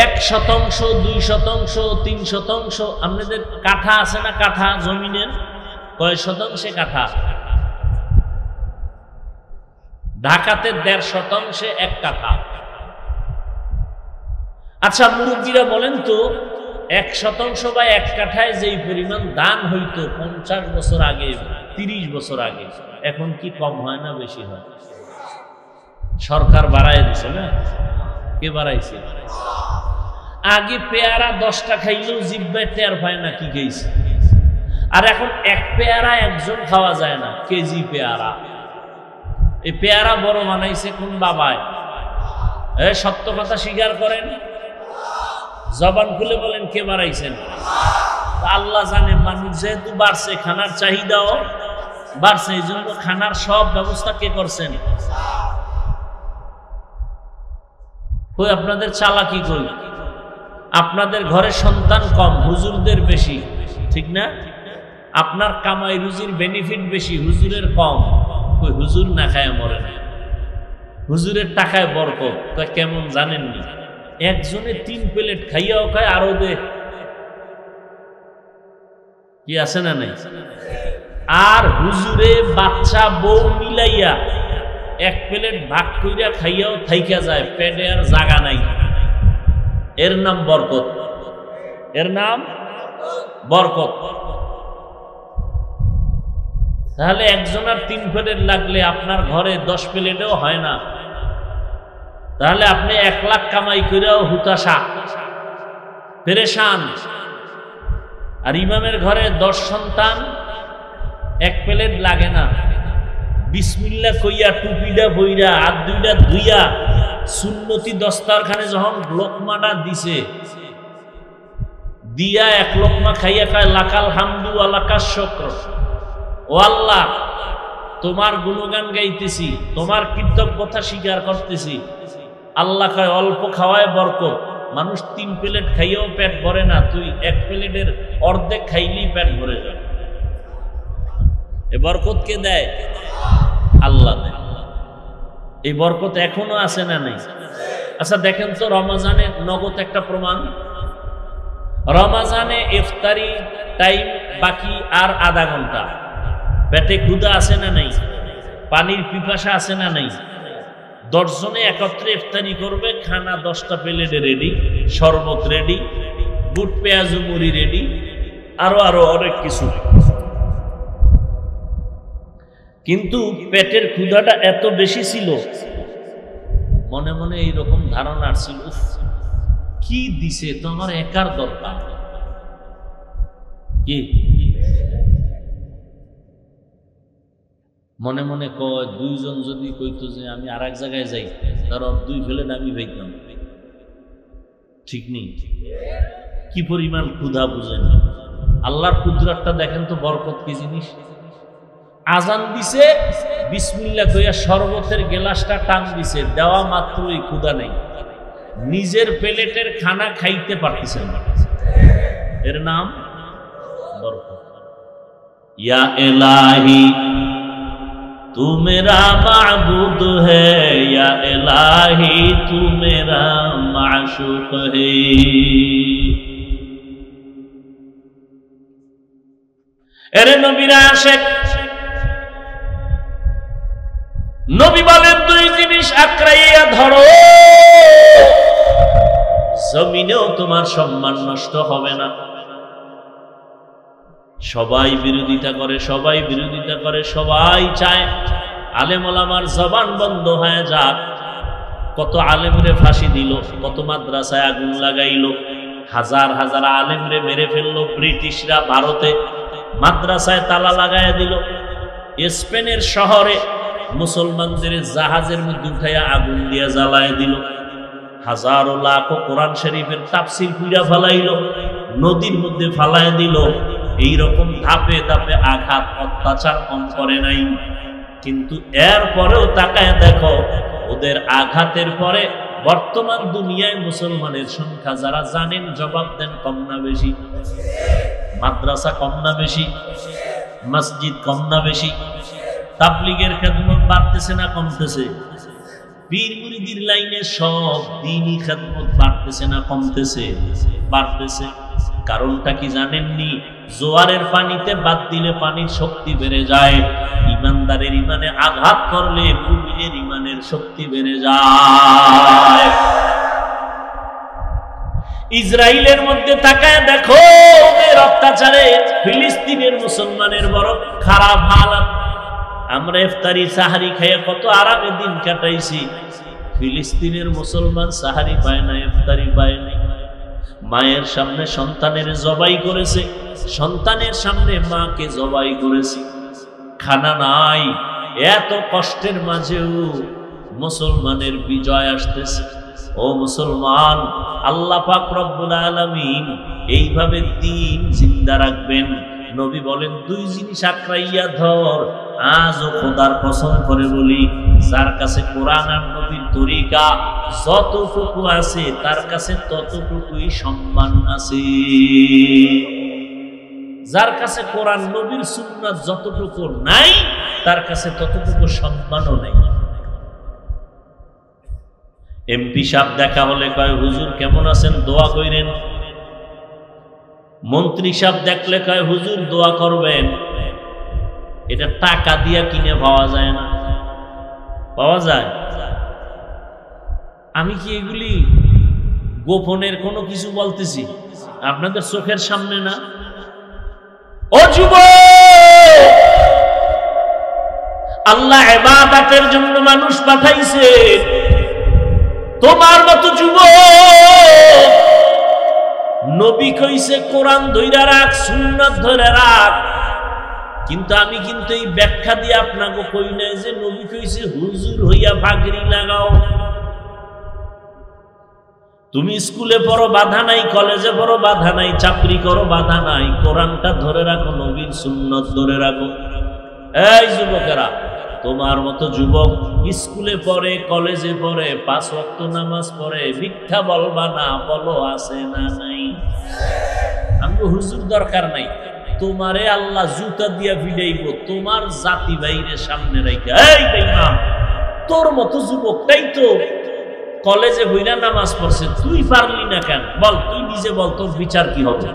1%, 2%, 3%। আপনাদের কাঠা আছে না? কাঠা জমিনের কয় শতাংশে কাঠা? ঢাকাতে 1.5% 1 কাঠা। আচ্ছা মুরব্বীরা বলেন তো, 1% বা 1 কাঠায় যেই পরিমাণ দান হইতো 50 বছর আগে, 30 বছর আগে, এখন কি কম হয় না বেশি হয়? সরকার বাড়ায় দিছে না? কে বাড়াইছে? আগে পেয়ারা 10টা খাইলেও জিহ্বায় টের পায় না কি খাইছে, আর এখন 1 পেয়ারা একজন খাওয়া যায় না, কেজি পেয়ারা। এই পেয়ারা বড় বানাইছে কোন বাবায়? সত্য কথা স্বীকার করেন, জবান খুলে বলেন কে বাড়াইছেন? আল্লাহ জানে। মানুষ যেহেতু বাড়ছে, খানার চাহিদাও বাড়ছে, এই জন্য খানার সব ব্যবস্থা কে করছেন? কই আপনাদের চালাকি কই? আপনাদের ঘরে সন্তান কম, হুজুরদের বেশি, ঠিক না? আপনার কামাই রুজির বেনিফিট বেশি, হুজুরের কম। কই হুজুর না খায় মরে না, হুজুরের টাকায় বরকত। তা কেমন জানেননি? একজনে 3 প্লেট খাইয়াও খায়, আরো দে কি আছে না নাই? আর হুজুরে বাচ্চা বউ মিলাইয়া 1 প্লেট ভাগ কইরা খাইয়াও থাইকা যায়, পেটে আর জায়গা নাই। এর নাম বরকত, এর নাম বরকত। তাহলে একজনের 3 প্লেট লাগলে আপনার ঘরে 10 প্লেটেও হয় না। তাহলে আপনি 1 লাখ কামাই করেও হুতাশা, পেরেশান। আর ইমামের ঘরে 10 সন্তান, 1 প্লেট লাগে না। বিসমিল্লাহ কইয়া টুপিটা বইরা হাত 2টা ধুইয়া সুন্নতি দস্তারখানে যখন লোকমাটা দিছে, দিয়া 1 লোকমা খাইয়া কয় লাকাল হামদু ওয়া লাকাশ শুকর। ও আল্লাহ, তোমার গুণগান গাইতেছি, তোমার কৃতজ্ঞতা স্বীকার করতেছি। আল্লাহ কয় অল্প খাওয়ায় বরকত। মানুষ 3 প্লেট খাইয়াও পেট ভরে না, তুই 1 প্লেটের অর্ধেক খাইলেই পেট ভরে যাবে। এ বরকত কে দেয়? আল্লাহ দেয়। এই বরকত এখনো আছে না নাই? আচ্ছা দেখেন তো, রমজানে নগদ একটা প্রমাণ। রমজানে ইফতারি টাইম বাকি আর আধা ঘন্টা, পেটে ক্ষুধা আছে না নাই? পানির পিপাসা আছে না নাই? 10 জনে একত্রে ইফতারি করবে, খানা 10টা প্লেটে রেডি, শরবত রেডি, বুট পেঁয়াজ মুড়ি রেডি, আরো অনেক কিছু। কিন্তু পেটের ক্ষুধাটা এত বেশি ছিল, মনে মনে এইরকম ধারণা ছিল, কি দিছে তো আমার একার দরকার কি? মনে মনে কয় 2 জন যদি কইতো যে আমি আর এক জায়গায় যাই, তার 2 প্লেট আমি পাইতাম, ঠিক নেই? কি পরিমাণ ক্ষুধা বুঝেন? আল্লাহর কুদরতটা দেখেন তো, বরকত কি জিনিস। আজান দিছে, বিসমিল্লাহ কইয়া শরবতের গ্লাসটা টান দিছে, দেওয়া মাত্রই ক্ষুধা নেই, নিজের প্লেটের খানা খাইতে পারতেছেন না। এর নাম বরকত। ইয়া ইলাহি तू मेरा माबूद है, या इलाही तू मेरा माशूक है। এরে নবীরা আশেক, নবী বলেন 2 জিনিস আঁকড়াইয়া ধরো, জমিনেও তোমার সম্মান নষ্ট হবে না। সবাই বিরোধিতা করে, সবাই বিরোধিতা করে, সবাই চায় আলেম ওলামার জবান বন্ধ হয়ে যাক। কত আলেমরে ফাঁসি দিল, কত মাদ্রাসায় আগুন লাগাইল, হাজার হাজার আলেমরে মেরে ফেললো ব্রিটিশরা। ভারতে মাদ্রাসায় তালা লাগাইয়া দিল। স্পেনের শহরে মুসলমানদের জাহাজের মধ্যে উঠাইয়া আগুন দিয়া জ্বালায় দিল। হাজারো লাখো কোরআন শরীফের তাফসীর পুড়া ফালাইল, নদীর মধ্যে ফালায় দিল। এইরকম ধাপে ধাপে আঘাত অত্যাচার কম করে নাই। কিন্তু এর পরেও তাকায় দেখো, ওদের আঘাতের পরে বর্তমান দুনিয়ায় মুসলমানের সংখ্যা যারা জানেন জবাব দেন কম না বেশি? মাদ্রাসা কম না বেশি? মসজিদ কম না বেশি? তাবলীগের খেদমত বাড়তেছে না কমতেছে? পীর মুরিদির লাইনে সব দ্বীনি খেদমত বাড়তেছে না কমতেছে? বাড়তেছে। কারণটা কি জানেননি? জোয়ারের পানিতে বাদ দিলে পানির শক্তি বেড়ে যায়, ইমানদারের ইমানে আঘাত করলে মুমিনের ইমানের শক্তি বেড়ে যায়। ইসরায়েলের মধ্যে তাকায় দেখো ওদের অত্যাচারে ফিলিস্তিনের মুসলমানের বড় খারাপ হালাত। আমরা ইফতারি সাহারি খেয়ে কত আরামে দিন কাটাইছি, ফিলিস্তিনের মুসলমান সাহারি পায় না, ইফতারি পায় না। মায়ের সামনে সন্তানের জবাই করেছে, সন্তানের সামনে মাকে জবাই করেছে, খানা নাই। এত কষ্টের মাঝেও মুসলমানের বিজয় আসতেছে। ও মুসলমান, আল্লাহ পাক রব্বুল আলামিন এইভাবে দ্বীন জিন্দা রাখবেন। নবী বলেন, দুই জিনিস আঁকড়াইয়া ধর। আজও খোদার কসম করে বলি, যার কাছে কোরআন আর নবীর তরিকা যতটুকু আছে তার কাছে ততটুকুই সম্মান আছে। যার কাছে কোরআন নবীর সুন্নাত যতটুকু নাই তার কাছে ততটুকু সম্মানও নাই। এমপি সাহেব দেখা হলে কয়, হুজুর কেমন আছেন, দোয়া কইরেন। মন্ত্রী সাহেব দেখলে কয়, হুজুর দোয়া করবেন। এটা টাকা দিয়া কিনে পাওয়া যায় না, পাওয়া যায়। আমি কি এগুলি গোপনের কোনো কিছু বলতেছি? আপনাদের চোখের সামনে না? ও যুবক, আল্লাহ ইবাদতের জন্য মানুষ পাঠাইছে। তোমার মতো যুবক, নবী কইছে কোরআন ধইরা রাখ, সুন্নাত ধইরা রাখ। কিন্তু আমি কিন্তু এই ব্যাখ্যা দিয়ে আপনাকে কই নাই যে নবী কইছে হুজুর হইয়া পাগড়ি লাগাও। তুমি স্কুলে পড়ো বাধা নাই, কলেজে পড়ো বাধা নাই, চাকরি করো বাধা নাই, কোরআনটা ধরে রাখো, নবীর সুন্নাত ধরে রাখো। এই যুবকেরা, তোমার মতো যুবক স্কুলে পড়ে, কলেজে পড়ে, 5 ওয়াক্ত নামাজ পড়ে, মিথ্যা বলবা না, বলো আছে না নাই? আমগো হুজুর দরকার নাই, তোমারে আল্লাহ জুতা দিয়া ভিড়াইব তোমার জাতি বাইরে সামনে রাইখা। এই বেঈমান, তোর মতো যুবকটাই তো কলেজে বইরা নামাজ পড়ছে, তুই পারলি না কেন? বল, তুই নিজে বল, তোর বিচার কি হবে?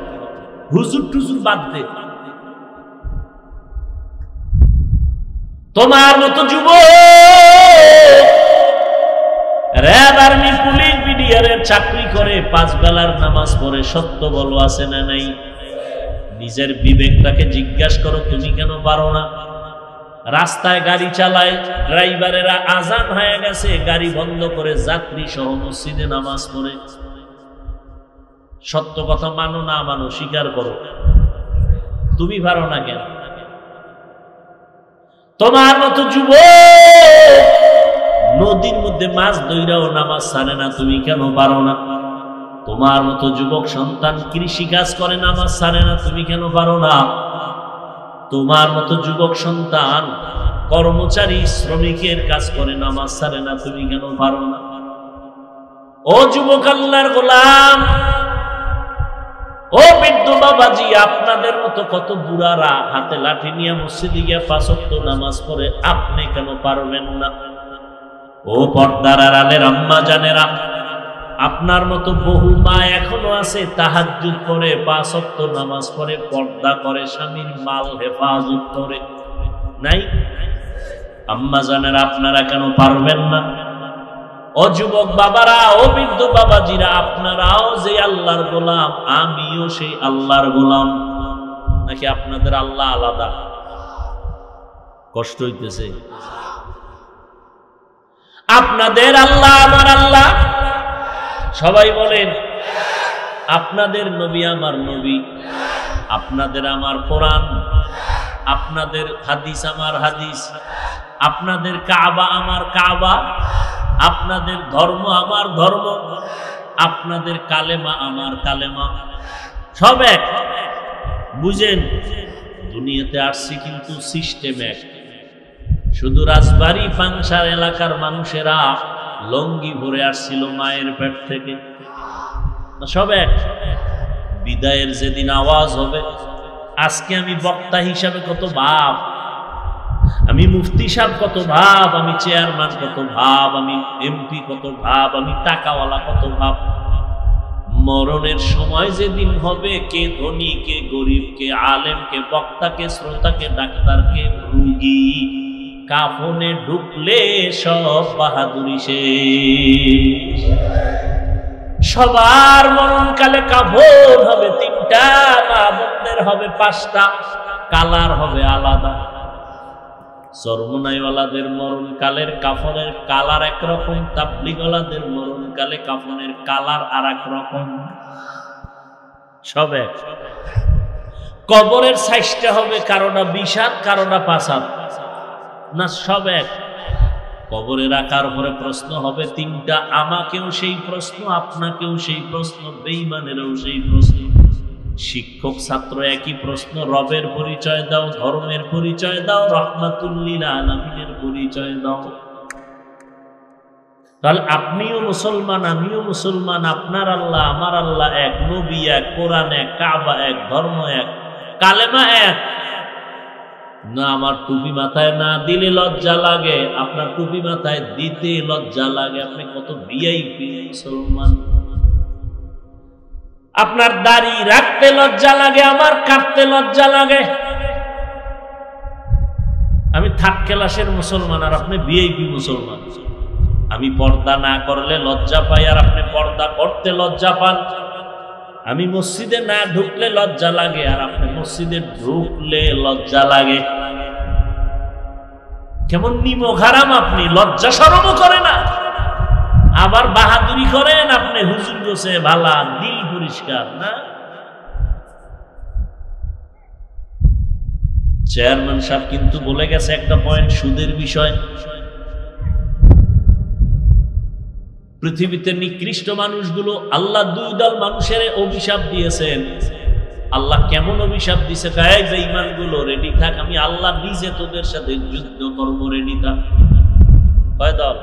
হুজুর টুজুর বাদ দে। তোমার মতো যুবক র‍্যাব, আর্মি, পুলিশ, বিডিআরের চাকরি করে, 5 বেলার নামাজ পড়ে, সত্য বলো আছে না নাই? নিজের বিবেকটাকে জিজ্ঞাসা করো, তুমি কেন পারো না? রাস্তায় গাড়ি চালায়, ড্রাইভারেরা আজান হয়ে গেছে গাড়ি বন্ধ করে যাত্রী সহ মসজিদে নামাজ পড়ে। সত্য কথা মানো না মানো, স্বীকার করো, তুমি পারো না কেন? তোমার মতো যুবক নদীর মধ্যে মাছ ধইরাও নামাজ ছাড়ে না, তুমি কেন পারো না? তোমার মতো যুবক সন্তান কৃষি কাজ করে, নামাজ ছাড়ে না, তুমি কেন পারো না? তোমার মতো যুবক সন্তান কর্মচারী শ্রমিকের কাজ করে, নামাজ ছাড়ে না, তুমি কেন পারো না? ও যুবক আল্লাহর গোলাম, ও বৃদ্ধ বাবাজি, আপনাদের মতো কত বুড়ারা হাতে লাঠি নিয়ে মসজিদে গিয়ে 5 ওয়াক্ত নামাজ পড়ে, আপনি কেন পারবেন না? ও পর্দার আড়ালের আম্মা জানেরা, আপনার মতো বহু মা এখনো আছে তাহাজ্জুদ পড়ে, 5 ওয়াক্ত নামাজ পড়ে, পর্দা করে, স্বামীর মাল হেফাজত করে, নাই? আম্মা জানেরা, আপনারা কেন পারবেন না? ও যুবক বাবারা, ও বৃদ্ধ বাবাজিরা, আপনারাও যে আল্লাহর গোলাম, আমিও সেই আল্লাহর গোলাম। নাকি আপনাদের আল্লাহ আলাদা? কষ্ট হইতেছে? আপনাদের আল্লাহ আমার আল্লাহ, সবাই বলেন। আপনাদের নবী আমার নবী, আপনাদের আমার কোরআন, আপনাদের হাদিস আমার হাদিস, আপনাদের কাবা আমার কাবা, আপনাদের ধর্ম আমার ধর্ম, আপনাদের কালেমা আমার কালেমা, সব এক। বুঝেন, দুনিয়াতে আসছি কিন্তু সিস্টেম এক। শুধু রাজবাড়ী পাংশার এলাকার মানুষেরা লঙ্গি ভরে আসছিল মায়ের পেট থেকে, সব এক। বিদায়ের যেদিন আওয়াজ হবে, আজকে আমি বক্তা হিসাবে কত ভাব, আমি মুফতি সাহেব কত ভাব, আমি চেয়ারম্যান কত ভাব, আমি এমপি কত ভাব, আমি টাকাওয়ালা কত ভাব। মরণের সময় যেদিন হবে, কে ধনী, কে গরিব, কে আলেম, কে বক্তা, কে শ্রোতা, কে ডাক্তার, কে রোগী, কাফনে ঢুকলে সব বাহাদুরি শেষ। সবার মরণকালে কাফন হবে তিনটা, মা বোনদের হবে পাঁচটা, কালার হবে আলাদা। চরমনাইওয়ালাদের মরণকালের কাফনের কালার একরকম, তাবলিগওয়ালাদের মরণকালে কাফনের কালার আর এক রকম। সব এক। কবরের সাইজটা হবে কারোটা 20 হাত, কারোটা 5 হাত, না সব এক। কবরে রাখার পরে প্রশ্ন হবে তিনটা, আমাকেও সেই প্রশ্ন, আপনাকেও সেই প্রশ্ন, বেঈমানেরও সেই প্রশ্ন। শিক্ষক ছাত্র একই প্রশ্ন, রবের পরিচয় দাও, ধর্মের পরিচয় দাও, রাহমাতুল লিল আলামিনের পরিচয় দাও। তাহলে আপনিও মুসলমান, আমিও মুসলমান, আপনার আল্লাহ আমার আল্লাহ এক, নবী এক, কোরআন এক, কাবা এক, ধর্ম এক, কালেমা এক। না আমার টুপি মাথায় না দিলে লজ্জা লাগে, আপনার টুপি মাথায় দিতে লজ্জা লাগে। আপনি কত ভিআইপি মুসলমান। আপনার দাড়ি রাখতে লজ্জা লাগে, আমার কাটতে লজ্জা লাগে। আমি থার্ড ক্লাসের মুসলমান আর আপনি ভিআইপি মুসলমান। আমি পর্দা না করলে লজ্জা পাই আর আপনি পর্দা করতে লজ্জা পান। আমি মসজিদে না ঢুকলে লজ্জা লাগে আর আপনি মসজিদে ঢুকলে লজ্জা লাগে। কেমন নিমক হারাম আপনি, লজ্জা শরমও করে না, আবার বাহাদুরি করেন আপনি। হুজুর গোছে ভালা, দিল পরিষ্কার না। চেয়ারম্যান সাহেব কিন্তু বলে গেছে একটা পয়েন্ট, সুদের বিষয়। পৃথিবীতে নিকৃষ্ট মানুষগুলো, আল্লাহ 2 দল মানুষের অভিশাপ দিয়েছেন। আল্লাহ কেমন অভিশাপ দিছে? এই বেঈমানগুলো রেডি থাক, আমি আল্লাহ নিজে তোদের সাথে যুদ্ধ করব, রেডি থাক। কয় দল?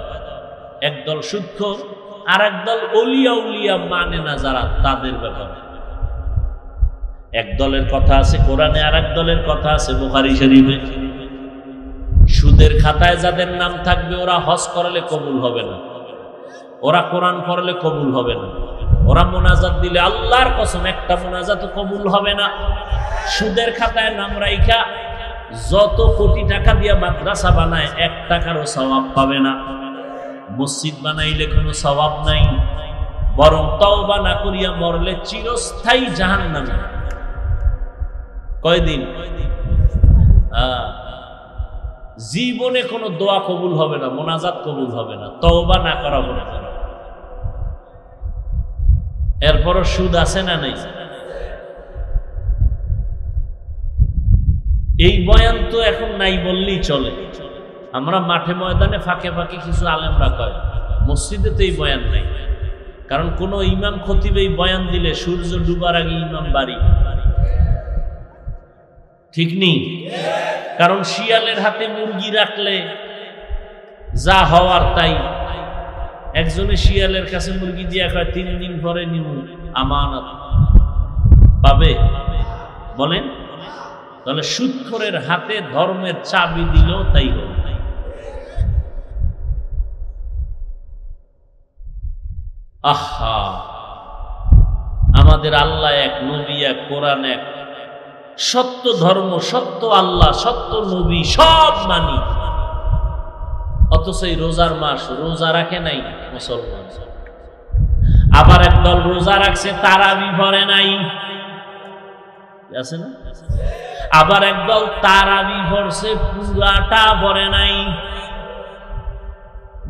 এক দল সুদখোর, আর এক দল ওলিয়া উলিয়া মানে না যারা, তাদের ব্যাপারে। এক দলের কথা আছে কোরআনে, আর এক দলের কথা আছে বুখারী শরীফে। সুদের খাতায় যাদের নাম থাকবে ওরা হজ করলে কবুল হবে না, ওরা কোরআন পড়লে কবুল হবে না, ওরা মোনাজাত দিলে আল্লাহর কসম একটা মোনাজাত কবুল হবে না। সুদের খাতায় নাম রাইখা যত কোটি টাকা দিয়া মাদ্রাসা বানায় 1 টাকারও সওয়াব পাবে না। মসজিদ বানাইলে কোনো সওয়াব নাই, বরং তওবা না করিয়া মরলে চিরস্থায়ী জাহান্নামে। কয়দিন? জীবনে কোনো দোয়া কবুল হবে না, মোনাজাত কবুল হবে না, তওবা না করা হবে না। এরপরও সুদ আছে না নেই? এই বয়ান তো এখন নাই বললেই চলে। আমরা মাঠে ময়দানে ফাঁকে ফাঁকে কিছু আলেমরা কয়, মসজিদে তো এই বয়ান নাই। কারণ কোন ইমাম খতিব এই বয়ান দিলে সূর্য ডুবার আগে ইমাম বাড়ি, ঠিক নেই? কারণ শিয়ালের হাতে মুরগি রাখলে যা হওয়ার তাই। একজনে শিয়ালের কাছে মুরগি দিয়া কয় 3 দিন পরে নিব, আমানত পাবে? বলেন। তাহলে সুদখোরের হাতে ধর্মের চাবি দিলেও তাই হবে। আহা, আমাদের আল্লাহ এক, নবী এক, কোরআন এক, সত্য ধর্ম, সত্য আল্লাহ, সত্য নবী সব মানি। অথচ এই রোজার মাস রোজা রাখে নাই মুসলমান। আবার একদল রোজা রাখছে তারাবি পড়ে নাই, আছে না? আবার একদল তারাবি পড়ছে পুরাটা পড়ে নাই।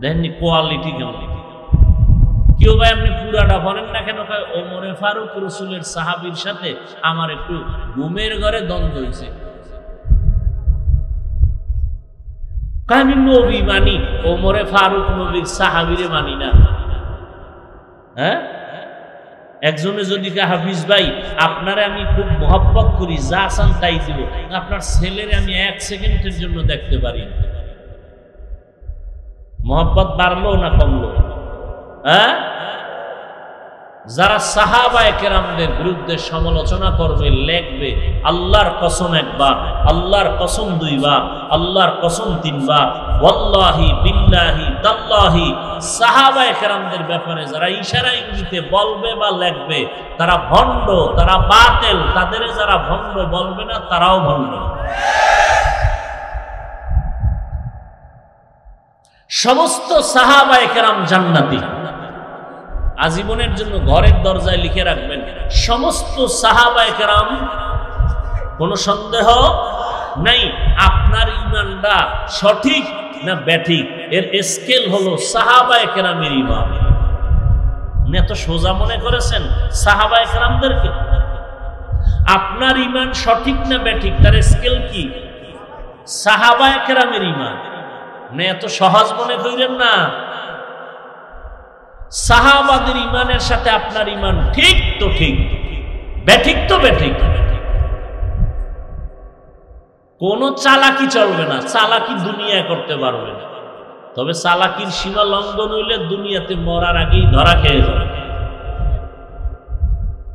দেখেননি কোয়ালিটি কেমন? কেউ ভাই আপনি পুরাটা পড়েন না কেন? ওমরে ফারুক রসুলের সাহাবীর সাথে আমার একটু ঘুমের ঘরে দ্বন্দ্ব হয়েছে। আমি নবী মানি, ওমরে ফারুক নবীর সাহাবীরে মানি না। হ্যাঁ, একজনে যদি হাফিজ ভাই আপনারে আমি খুব মহব্বত করি, যা চান তাই দিব, আপনার ছেলের আমি 1 সেকেন্ডের জন্য দেখতে পারি, মহব্বত বাড়লো না কমলো? হ্যাঁ, যারা সাহাবায়ে কেরামদের বিরুদ্ধে সমালোচনা করবে, লেখবে আল্লাহর কসম 1 বার, আল্লাহর কসম 2 বার, আল্লাহর কসম 3 বার, ওয়াল্লাহি বিল্লাহি তাল্লাহি, সাহাবায়ে কেরামদের ব্যাপারে যারা ইশারা ইঙ্গিতে বলবে বা লেখবে তারা ভণ্ড, তারা বাতিল। তাদের যারা ভণ্ড বলবে না তারাও ভণ্ড। সমস্ত সাহাবায়ে কেরাম জান্নাতি, আজীবনের জন্য ঘরের দরজায় লিখে রাখবেন, সমস্ত সাহাবায়ে কেরাম, কোনো সন্দেহ নাই আপনার ঈমানটা সঠিক না ব্যাঠিক এর স্কেল হলো সাহাবায়ে কেরামের ঈমান। এত সোজা মনে করেছেন সাহাবায়ে কেরামদেরকে? আপনার ঈমান সঠিক না ব্যাঠিক তার স্কেল কি? সাহাবায়ে কেরামের ঈমান। না এত সহজ মনে করেন না। সাহাবাদের ঈমানের সাথে আপনার ঈমান ঠিক তো ঠিক, ব্যাঠিক তো ব্যাঠিক। কোন চালাকি চলবে না, চালাকি দুনিয়ায় করতে পারবে না। তবে চালাকির সীমা লঙ্ঘন হইলে দুনিয়াতে মরার আগেই ধরা খেয়ে যাবে।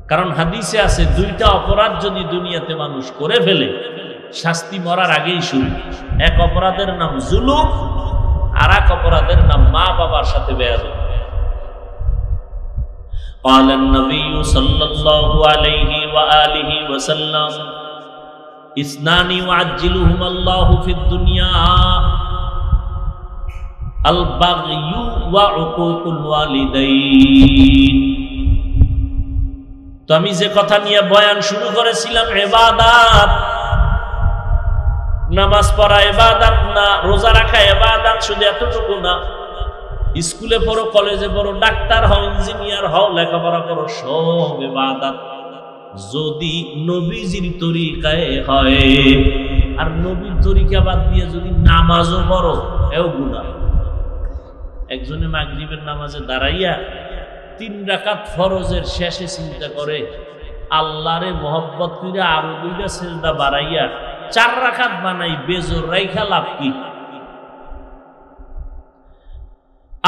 কারণ হাদিসে আছে দুইটা অপরাধ যদি দুনিয়াতে মানুষ করে ফেলে শাস্তি মরার আগেই শুরু। এক অপরাধের নাম জুলুম, আর এক অপরাধের নাম মা বাবার সাথে বেয়াদবি। قال النبي صلى الله عليه وآله وسلم اثنان يعجلهما الله في الدنيا البغي وعقوق الوالدين। তো আমি যে কথা নিয়ে বয়ান শুরু করেছিলাম, ইবাদত, নামাজ পড়া ইবাদত না, রোজা রাখা ইবাদত, শুধু এতটুকু না। স্কুলে পড়ো, কলেজে পড়ো, ডাক্তার হও, ইঞ্জিনিয়ার হও, লেখাপড়া করো, সব ইবাদত যদি নবীজির তরিকায় হয়। আর নবীর তরিকা বাদ দিয়ে যদি নামাজও পড়ো, এও গুনাহ। একজনে মাগরিবের নামাজে দাঁড়াইয়া 3 রাকাত ফরজের শেষে চিন্তা করে আল্লাহরে মহব্বত কইরা আরো 2টা সিজদা বাড়াইয়া 4 রাকাত বানাই, বেজোর রাইখা লাভ কি?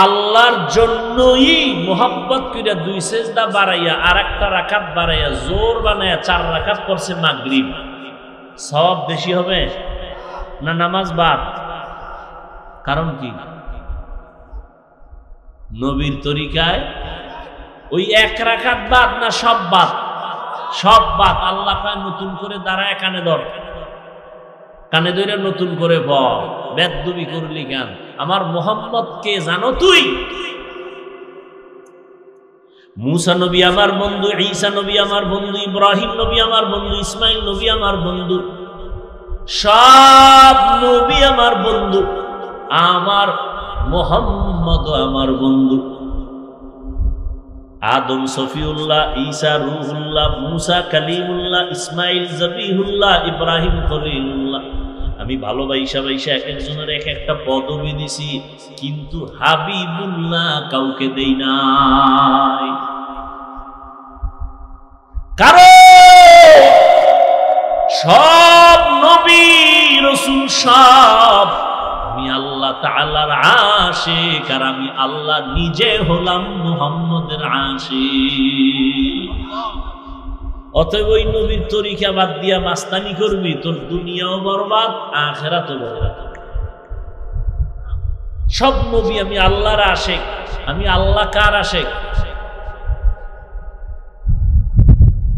আল্লাহর জন্যই মহব্বত কইরা 2 সিজদা বাড়াইয়া আর একটা রাকাত বাড়াইয়া জোর বানাইয়া 4 রাকাত পড়ছে মাগরিব, সওয়াব বেশি হবে না নামাজ বাদ? কারণ কি? নবীর তরিকায় ওই 1 রাকাত বাদ না সব বাদ? সব বাদ। আল্লাহ কয় নতুন করে দাঁড়ায় কানে ধর, কানে ধরে নতুন করে বল, বেদবি করলি কেন? আমার মোহাম্মদ কে জানো তুই? মুসা নবী আমার বন্ধু, ঈসা নবী আমার বন্ধু, ইব্রাহিম নবী আমার বন্ধু, ইসমাইল নবী আমার বন্ধু, সব নবী আমার বন্ধু। আমার মোহাম্মদ আমার বন্ধু। আদম সফিউল্লাহ, ঈসা রূহুল্লাহ, মুসা কালিমুল্লাহ, ইসমাইল জবিহুল্লাহ, ইব্রাহিম খলিলুল্লাহ। আমি ভালোবাসা এক একজনের এক একটা পদবি দিছি, কিন্তু হাবিবুল্লাহ কাউকে দেই নাই। কারণ সব নবী রাসূল সব আমি আল্লাহ তাআলার আশিক, আর আমি আল্লাহ নিজে হলাম মুহাম্মদের আশিক। অতএব ওই নবীর তরিকা বাদ দিয়া মাস্তানি করবি, তোর দুনিয়াও বরবাদ, আখিরাতও বরবাদ। সব নবী আমি আল্লাহর আশিক, আমি আল্লাহ কার আশিক?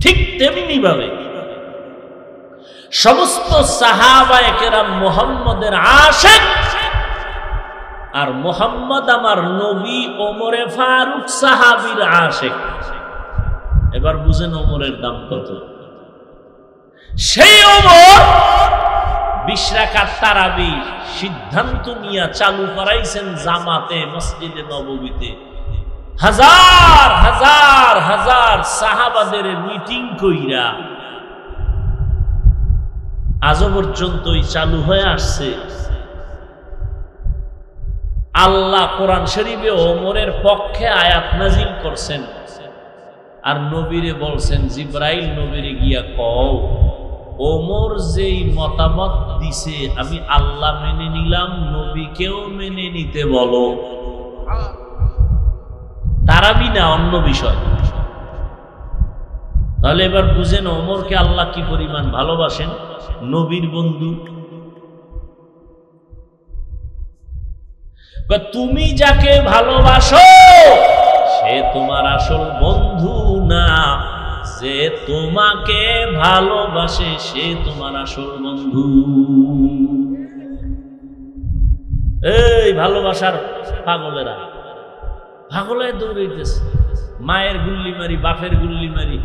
ঠিক তেমনি ভাবে সমস্ত সাহাবায়ে কেরাম মুহাম্মদের আশিক, আর মুহাম্মদ আমার নবী ওমরে ফারুক সাহাবীর আশিক। এবার বুঝেন ওমরের দাম কত। সেই ওমর 20 রাকাত তারাবি সিদ্ধান্ত নিয়ে চালু করাইছেন জামাতে মসজিদে নববীতে। হাজার হাজার হাজার সাহাবাদের মিটিং কইরা আজও পর্যন্তই চালু হয়ে আসছে। আল্লাহ কোরআন শরীফে ওমরের পক্ষে আয়াত নাজিল করছেন, আর নবীরে বলছেন জিবরাইল নবীরে গিয়া কও ওমর যেই মতামত দিছে আমি আল্লাহ মেনে নিলাম, নবীকেও মেনে নিতে বলো। তারাবি না, অন্য বিষয়। তাহলে এবার বুঝেন ওমরকে আল্লাহ কি পরিমাণ ভালোবাসেন, নবীর বন্ধু। তুমি যাকে ভালোবাসো সে তোমার আসল বন্ধু না, যে তোমাকে ভালোবাসে সে তোমার আসল বন্ধু। এই ভালোবাসার পাগলেরা পাগলে দৌড়াইতেছে। মায়ের গুল্লি মারি, বাপের গুল্লি মারি,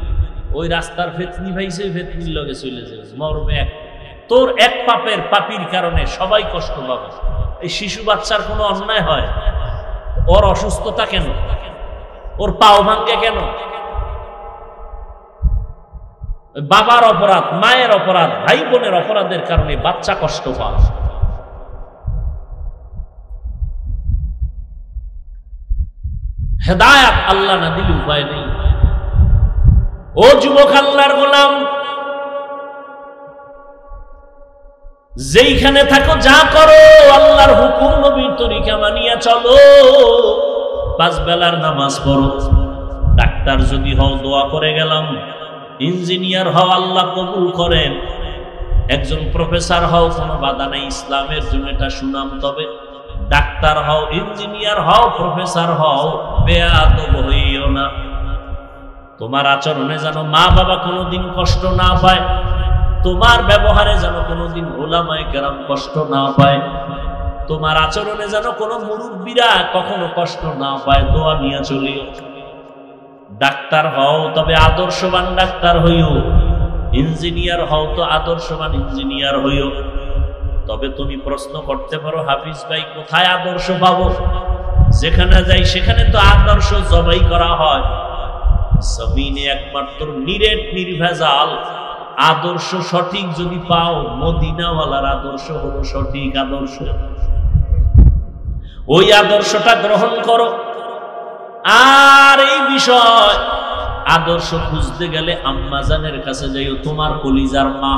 ওই রাস্তার ফেতনি ভাইছে, ফেতনির লগে চলে যাবে, মরবে এক। তোর এক পাপের পাপির কারণে সবাই কষ্ট পাবে। এই শিশু বাচ্চার কোনো অন্যায় হয়, ওর অসুস্থতা কেন, ওর পাও ভাঙ্গে কেন? বাবার অপরাধ, মায়ের অপরাধ, ভাই বোনের অপরাধের কারণে বাচ্চা কষ্ট পায়। হেদায়াত আল্লাহ না দিলে উপায় নেই। ও যুবক আল্লাহর গোলাম, যেইখানে থাকো যা করো আল্লাহর হুকুম নবীর তরিকা মানিয়া চলো। 5 বেলার নামাজ পড়ো। ডাক্তার যদি হও দোয়া করে গেলাম, ইঞ্জিনিয়ার হও আল্লাহ কবুল করেন, একজন প্রফেসর হও কোনো বাধা নাই, ইসলামের জন্য এটা সুনাম। তবে ডাক্তার হও, ইঞ্জিনিয়ার হও, প্রফেসর হও, বেয়াদব হইও না। তোমার আচরণে যেন মা বাবা কোনোদিন কষ্ট না পায়, তোমার ব্যবহারে যেন কোনোদিন ওলামায়ে কেরাম কষ্ট না পায়, তোমার আচরণে যেন কোনো মুরব্বীরা কখনো কষ্ট না পায়। দোয়া নিয়ে চলিও। ডাক্তার হও তবে আদর্শবান ডাক্তার হইও, ইঞ্জিনিয়ার হও তো আদর্শবান ইঞ্জিনিয়ার হইও। তবে তুমি প্রশ্ন করতে পারো, হাফিজ ভাই কোথায় আদর্শ পাবো? যেখানে যাই সেখানে তো আদর্শ জবাই করা হয়। জমিনে একমাত্র নিরেট নির্ভেজাল আদর্শ সঠিক যদি পাও, মদিনাওয়ালার আদর্শ হলো সঠিক আদর্শ। ওই আদর্শটা গ্রহণ করো। আর এই বিষয় আদর্শ খুঁজতে গেলে আম্মাজানের কাছে যাইও, তোমার কলিজার মা।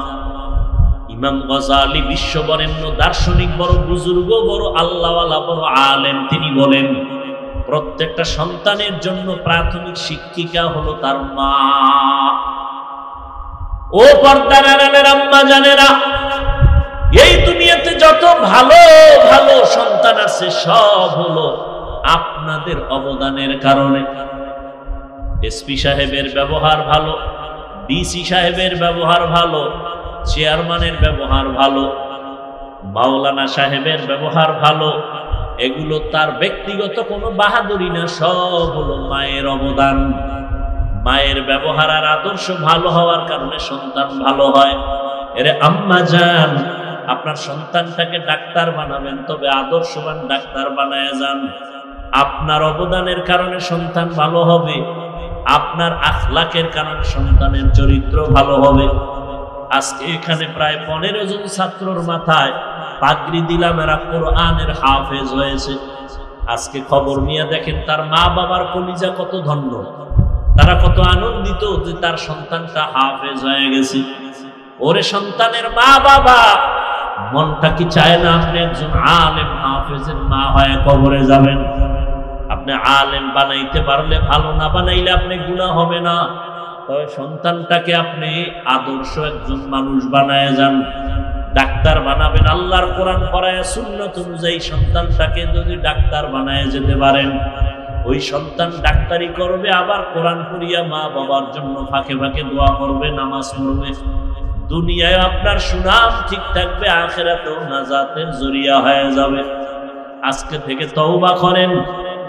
ইমাম গজালি বিশ্ববরেণ্য দার্শনিক, বড় বুজুর্গ, বড় আল্লাহওয়ালা, বড় আলেম, তিনি বলেন প্রত্যেকটা সন্তানের জন্য প্রাথমিক শিক্ষিকা হলো তার মা। ও পর্দার আড়ালের আম্মা জানেরা, এই দুনিয়াতে যত ভালো ভালো সন্তান আছে সব হলো আপনাদের অবদানের কারণে। এসপি সাহেবের ব্যবহার ভালো, ডিসি সাহেবের ব্যবহার ভালো, চেয়ারম্যানের ব্যবহার ভালো, মাওলানা সাহেবের ব্যবহার ভালো, এগুলো তার ব্যক্তিগত কোনো বাহাদুরি না, সব হলো মায়ের অবদান। মায়ের ব্যবহার আর আদর্শ ভালো হওয়ার কারণে সন্তান ভালো হয়। এরে আম্মা জান, আপনার সন্তানটাকে ডাক্তার বানাবেন, তবে আদর্শবান ডাক্তার বানায় যান। আপনার অবদানের কারণে সন্তান ভালো হবে, আপনার আখলাকের কারণে সন্তানের চরিত্র ভালো হবে। আজকে এখানে প্রায় 15 জন ছাত্রর মাথায় পাগড়ি দিলাম, এরা কোরআনের হাফেজ হয়েছে। আজকে খবর নিয়ে দেখেন তার মা বাবার কলিজা কত ধন্য, তারা কত আনন্দিত যে তার সন্তানটা হাফেজ হয়ে গেছে। ওরে সন্তানের মা বাবা, মনটা কি চায় না আপনি একজন আলেম হাফেজের মা হয়ে কবরে যাবেন? আপনি আলেম বানাইতে পারলে ভালো, না বানাইলে আপনি গুনাহ হবে না। তবে সন্তানটাকে আপনি আদর্শ একজন মানুষ বানায় যান। ডাক্তার বানাবেন, আল্লাহর কোরআন পড়ায় সুন্নাত অনুযায়ী সন্তানটাকে যদি ডাক্তার বানায় যেতে পারেন, ওই সন্তান ডাক্তারি করবে, আবার কোরআন পড়িয়া মা বাবার জন্য ফাঁকে ফাঁকে দোয়া করবে, নামাজ পড়বে। দুনিয়ায় আপনার সুনাম ঠিক থাকবে, আখিরাতেও নাজাতের জরিয়া হয়ে যাবে। আজকে থেকে তওবা করেন,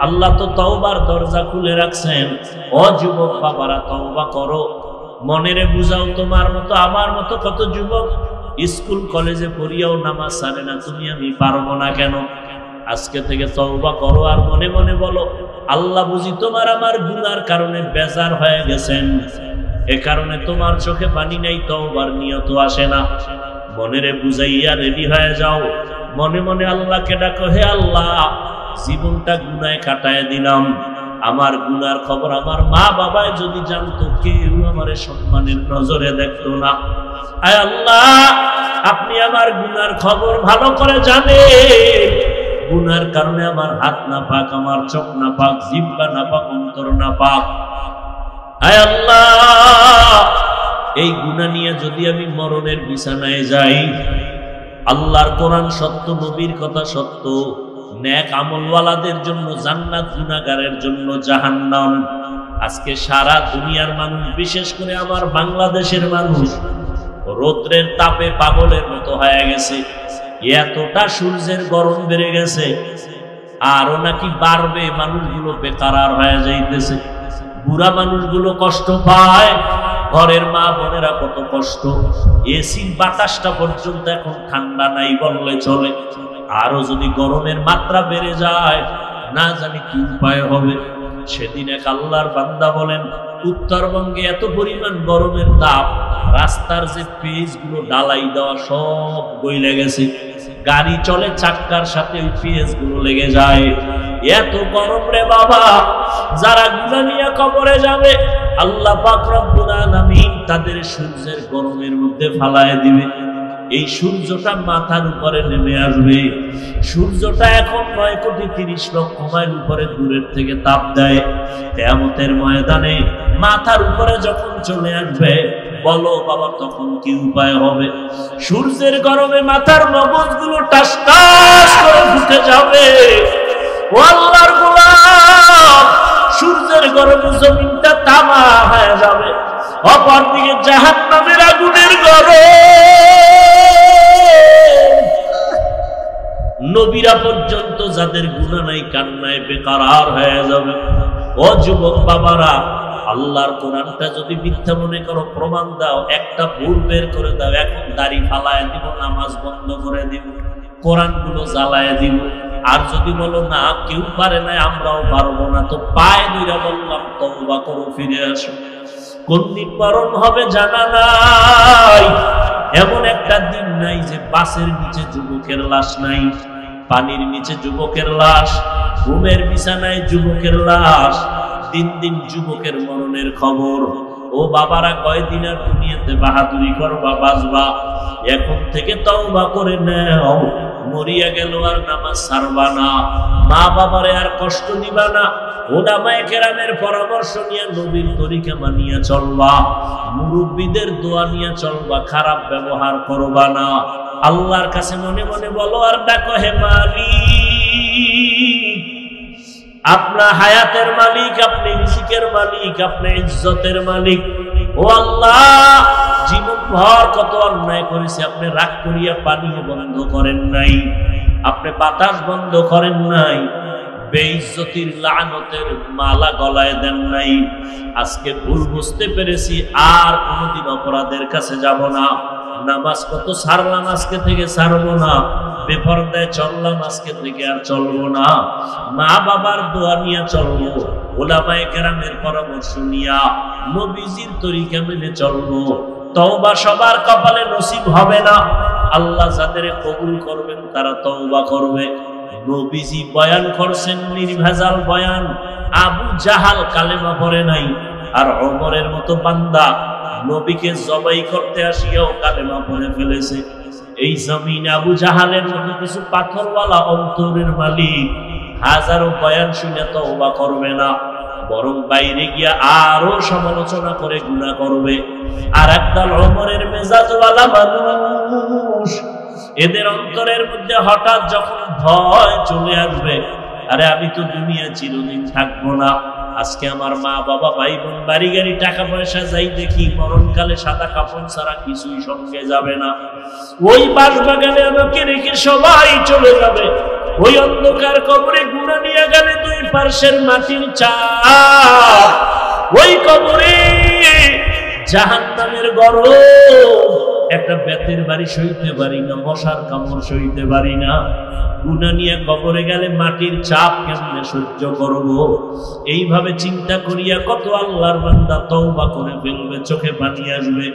আল্লাহ তো তওবার দরজা খুলে রাখছেন। ও যুবক বাবারা, তওবা করো, মনেরে বুঝাও। তোমার মতো আমার মতো কত যুবক স্কুল কলেজে পড়িয়াও নামাজ ছাড়ে না, তুমি আমি পারবো না কেন? আজকে থেকে তওবা করো আর মনে মনে বলো, আল্লাহ বুঝি তোমার আমার গুনার কারণে বেজার হয়ে গেছেন, এ কারণে তোমার চোখে পানি নাই, তওবার নিয়ত আসে না। মনেরে বুঝাইয়া রেডি হয়ে যাও, মনে মনে আল্লাহকে ডাকো, হে আল্লাহ, জীবনটা গুনায় কাটায় দিলাম, আমার গুনার খবর আমার মা বাবায় যদি জানতো, কেউ আমারে সম্মানের নজরে দেখতো না। আয় আল্লাহ, আপনি আমার গুনার খবর ভালো করে জানেন। গুনার কারণে আমার হাত না পাক, আমার চোখ না পাক, জিহ্বা না পাক, অন্তর না পাক। আয় আল্লাহ, এই গুনাহ নিয়ে যদি আমি মরণের বিছানায় যাই, আল্লাহর কোরআন সত্য, নবীর কথা সত্য, নেক আমলওয়ালাদের জন্য জান্নাত, গুনাহগারের জন্য জাহান্নাম। আজকে সারা দুনিয়ার মানুষ, বিশেষ করে আমার বাংলাদেশের মানুষ রৌদ্রের তাপে পাগলের মতো হয়ে গেছে। এতটা সূর্যের গরম বেড়ে গেছে, আরো নাকি বাড়বে, মানুষগুলো বেকারার হয়ে যাইতেছে। বুড়া মানুষগুলো কষ্ট পায়, ঘরের মা বোনেরা কত কষ্ট। এসির বাতাসটা পর্যন্ত এখন ঠান্ডা নাই বললে চলে। আরো যদি গরমের মাত্রা বেড়ে যায়, না জানি কি উপায় হবে। সেদিন এক আল্লাহর বান্দা বলেন, উত্তরবঙ্গে এত পরিমাণ গরমের তাপ, রাস্তার যে পেজগুলো ডালাই দেওয়া সব গইলে গেছে। গাড়ি চলে চাক্কার সাথে ওই পেজগুলো লেগে যায়। এত গরম রে বাবা। যারা গুনাহ নিয়ে কবরে যাবে, আল্লাহ পাক রব্বুল আলামিন তাদের সূর্যের গরমের মধ্যে ফালায় দিবে। এই সূর্যটা মাথার উপরে নেমে আসবে। সূর্যটা এখন 9,30,00,000 মাইল উপরে দূরের থেকে তাপ দেয়। কিয়ামতের ময়দানে মাথার উপরে যখন চলে আসবে, বলো বাবা তখন কি উপায় হবে? সূর্যের গরমে মাথার মগজগুলো টাস টাস করে ফুটে যাবে। ও আল্লাহর গোলাম, সূর্যের গরমে জমিনটা তামা হয়ে যাবে। অপরদিকে জাহান্নামের আগুনের গরম, নবীরা পর্যন্ত যাদের গুনাহ নাই কান্নায় বেকারার হয়ে যাবে। ও যুবক বাবারা, আল্লাহর কোরআনটা যদি মিথ্যা মনে করো, প্রমাণ দাও। একটা ভুল বের করে দাও, এখন দাড়ি ফালায় দিব, নামাজ বন্ধ করে দিব, কোরআনগুলো জ্বালায় দিব। আর যদি বলো না কেউ পারে না, আমরাও পারবো না, তো পায়ে দুইরা বললাম তওবা করো, ফিরে আসো। কোন দিন মরণ হবে জানা নাই। এমন একটা দিন নাই যে বাসের নিচে যুবকের লাশ নাই, পানির নিচে যুবকের লাশ, ঘুমের বিছানায় যুবকের লাশ। দিন দিন যুবকের মরণের খবর। ও বাবারা, কয়দিন আর দুনিয়াতে বাহাদুরি করবা, বাঁচবা? এখন থেকে তওবা করে নাও। মরিয়া গেল আর নামাজ ছাড়বা না, মা বাবারে আর কষ্ট দিবা না। উলামায়ে কেরামের পরামর্শ নিয়ে নবীর তরিকা মানিয়া চলবা, মুরব্বীদের দোয়া নিয়ে চলবা, খারাপ ব্যবহার করবা না। আল্লাহর কাছে মনে মনে বলো আর ডাকো, হে মালিক, আপনার হায়াতের মালিক, আপনি রিজিকের মালিক, আপনি ইজ্জতের মালিক। ও আল্লাহ, জীবন ভর কত অন্যায় করেছি, আপনি রাগ করিয়া পানিও বন্ধ করেন নাই, আপনি বাতাস বন্ধ করেন নাই, বেইজ্জতির লানতের মালা গলায় দেন নাই। আজকে ভুল বুঝতে পেরেছি, আর কোনোদিন অপরাধের কাছে যাব না। নামাজ কত ছাড়লাম, আজকে থেকে ছাড়বো না। বেপরদায় চললাম, আজকে থেকে আর চলবো না। মা বাবার দোয়া নিয়ে চলবো, উলামায়ে কেরামের পরামর্শ নিয়া নবীজির তরিকা মেনে চলবো। তওবা সবার কপালে নসিব হবে না। আল্লাহ যাদের কবুল করবেন তারা তওবা করবে। নবীজি বয়ান করছেন নির্ভেজাল বয়ান। আবু জাহাল কালেমা পড়ে নাই, আর ওমরের মতো বান্দা নবীকে জবাই করতে আসিয়াও কালেমা পড়ে ফেলেছে। এই জমিনে আবু জাহালের মতো কিছু পাথরওয়ালা অন্তরের মালিক হাজারো বয়ান শুনে তওবা করবে না, বরং বাইরে গিয়া আরো সমালোচনা করে গুনাহ করবে। আর একদল ওমরের মেজাজওয়ালা মানুষ, এদের অন্তরের মধ্যে হঠাৎ যখন ভয় চলে আসবে, আরে আমি তো দুনিয়া চিরদিন থাকবো না, আজকে আমার মা বাবা ভাই বোন বাড়ি গাড়ি টাকা পয়সা যাই দেখি, মরণকালে সাদা কাপড় ছাড়া কিছুই সঙ্গে যাবে না। ওই বাসবাগানে আমাকে রেখে সবাই চলে যাবে। ওই অন্ধকার কবরে গুনাহ নিয়ে গেলে দুই পার্শ্বের মাটির চাপ, ওই কবরে জাহান্নামের গরম, একটা বেতের বাড়ি সইতে পারি না, মশার কামড় সইতে পারি না। গুনাহ নিয়ে কবরে গেলে মাটির চাপ কেমনে সহ্য করব? এইভাবে চিন্তা করিয়া কত আল্লাহর বান্দা তওবা করে ফেলবে, চোখে পানি আসবে।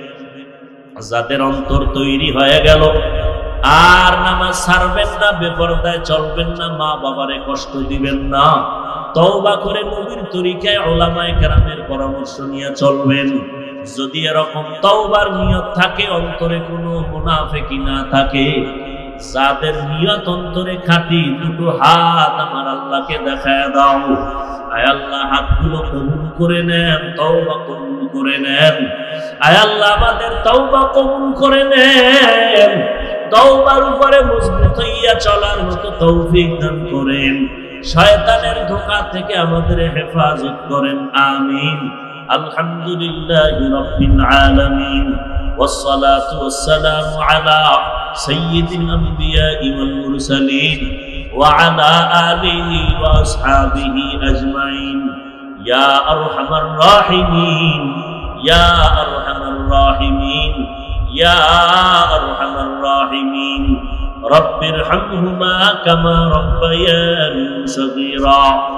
যাদের অন্তর তৈরি হয়ে গেল, আর নামাজ ছাড়বেন না, বেপরদায় চলবেন না, মা বাবারে কষ্ট দিবেন না, তওবা করে নবীর তরিকায় উলামায়ে কেরামের পরামর্শ নিয়ে চলবেন। যদি এরকম তওবার নিয়ত থাকে, অন্তরে কোনো মুনাফিকি না থাকে, যাদের নিয়ত অন্তরে খাঁটি, দুটো হাত আমার আল্লাহকে দেখায় দাও। আয় আল্লাহ, হাতগুলো কবুল করে নেন, তওবা কবুল করে নেন। আয় আল্লাহ, আমাদের তওবা কবুল করে নেন, তওবার উপরে মজবুত হইয়া চলার মতো তৌফিক দান করেন, শয়তানের ধোঁকা থেকে আমাদের হেফাজত করেন। আমিন। আলহামদুলিল্লাহি রাব্বিল আলামিন, والصلاة والسلام على سيد الأنبياء والمرسلين وعلى آله وأصحابه أجمعين ইয়া আরহামার রাহিমিন, ইয়া আরহামার রাহিমিন, ইয়া আরহামার রাহিমিন। রব্বিরহামহুমা কামা রাব্বায়ানি সগীরা।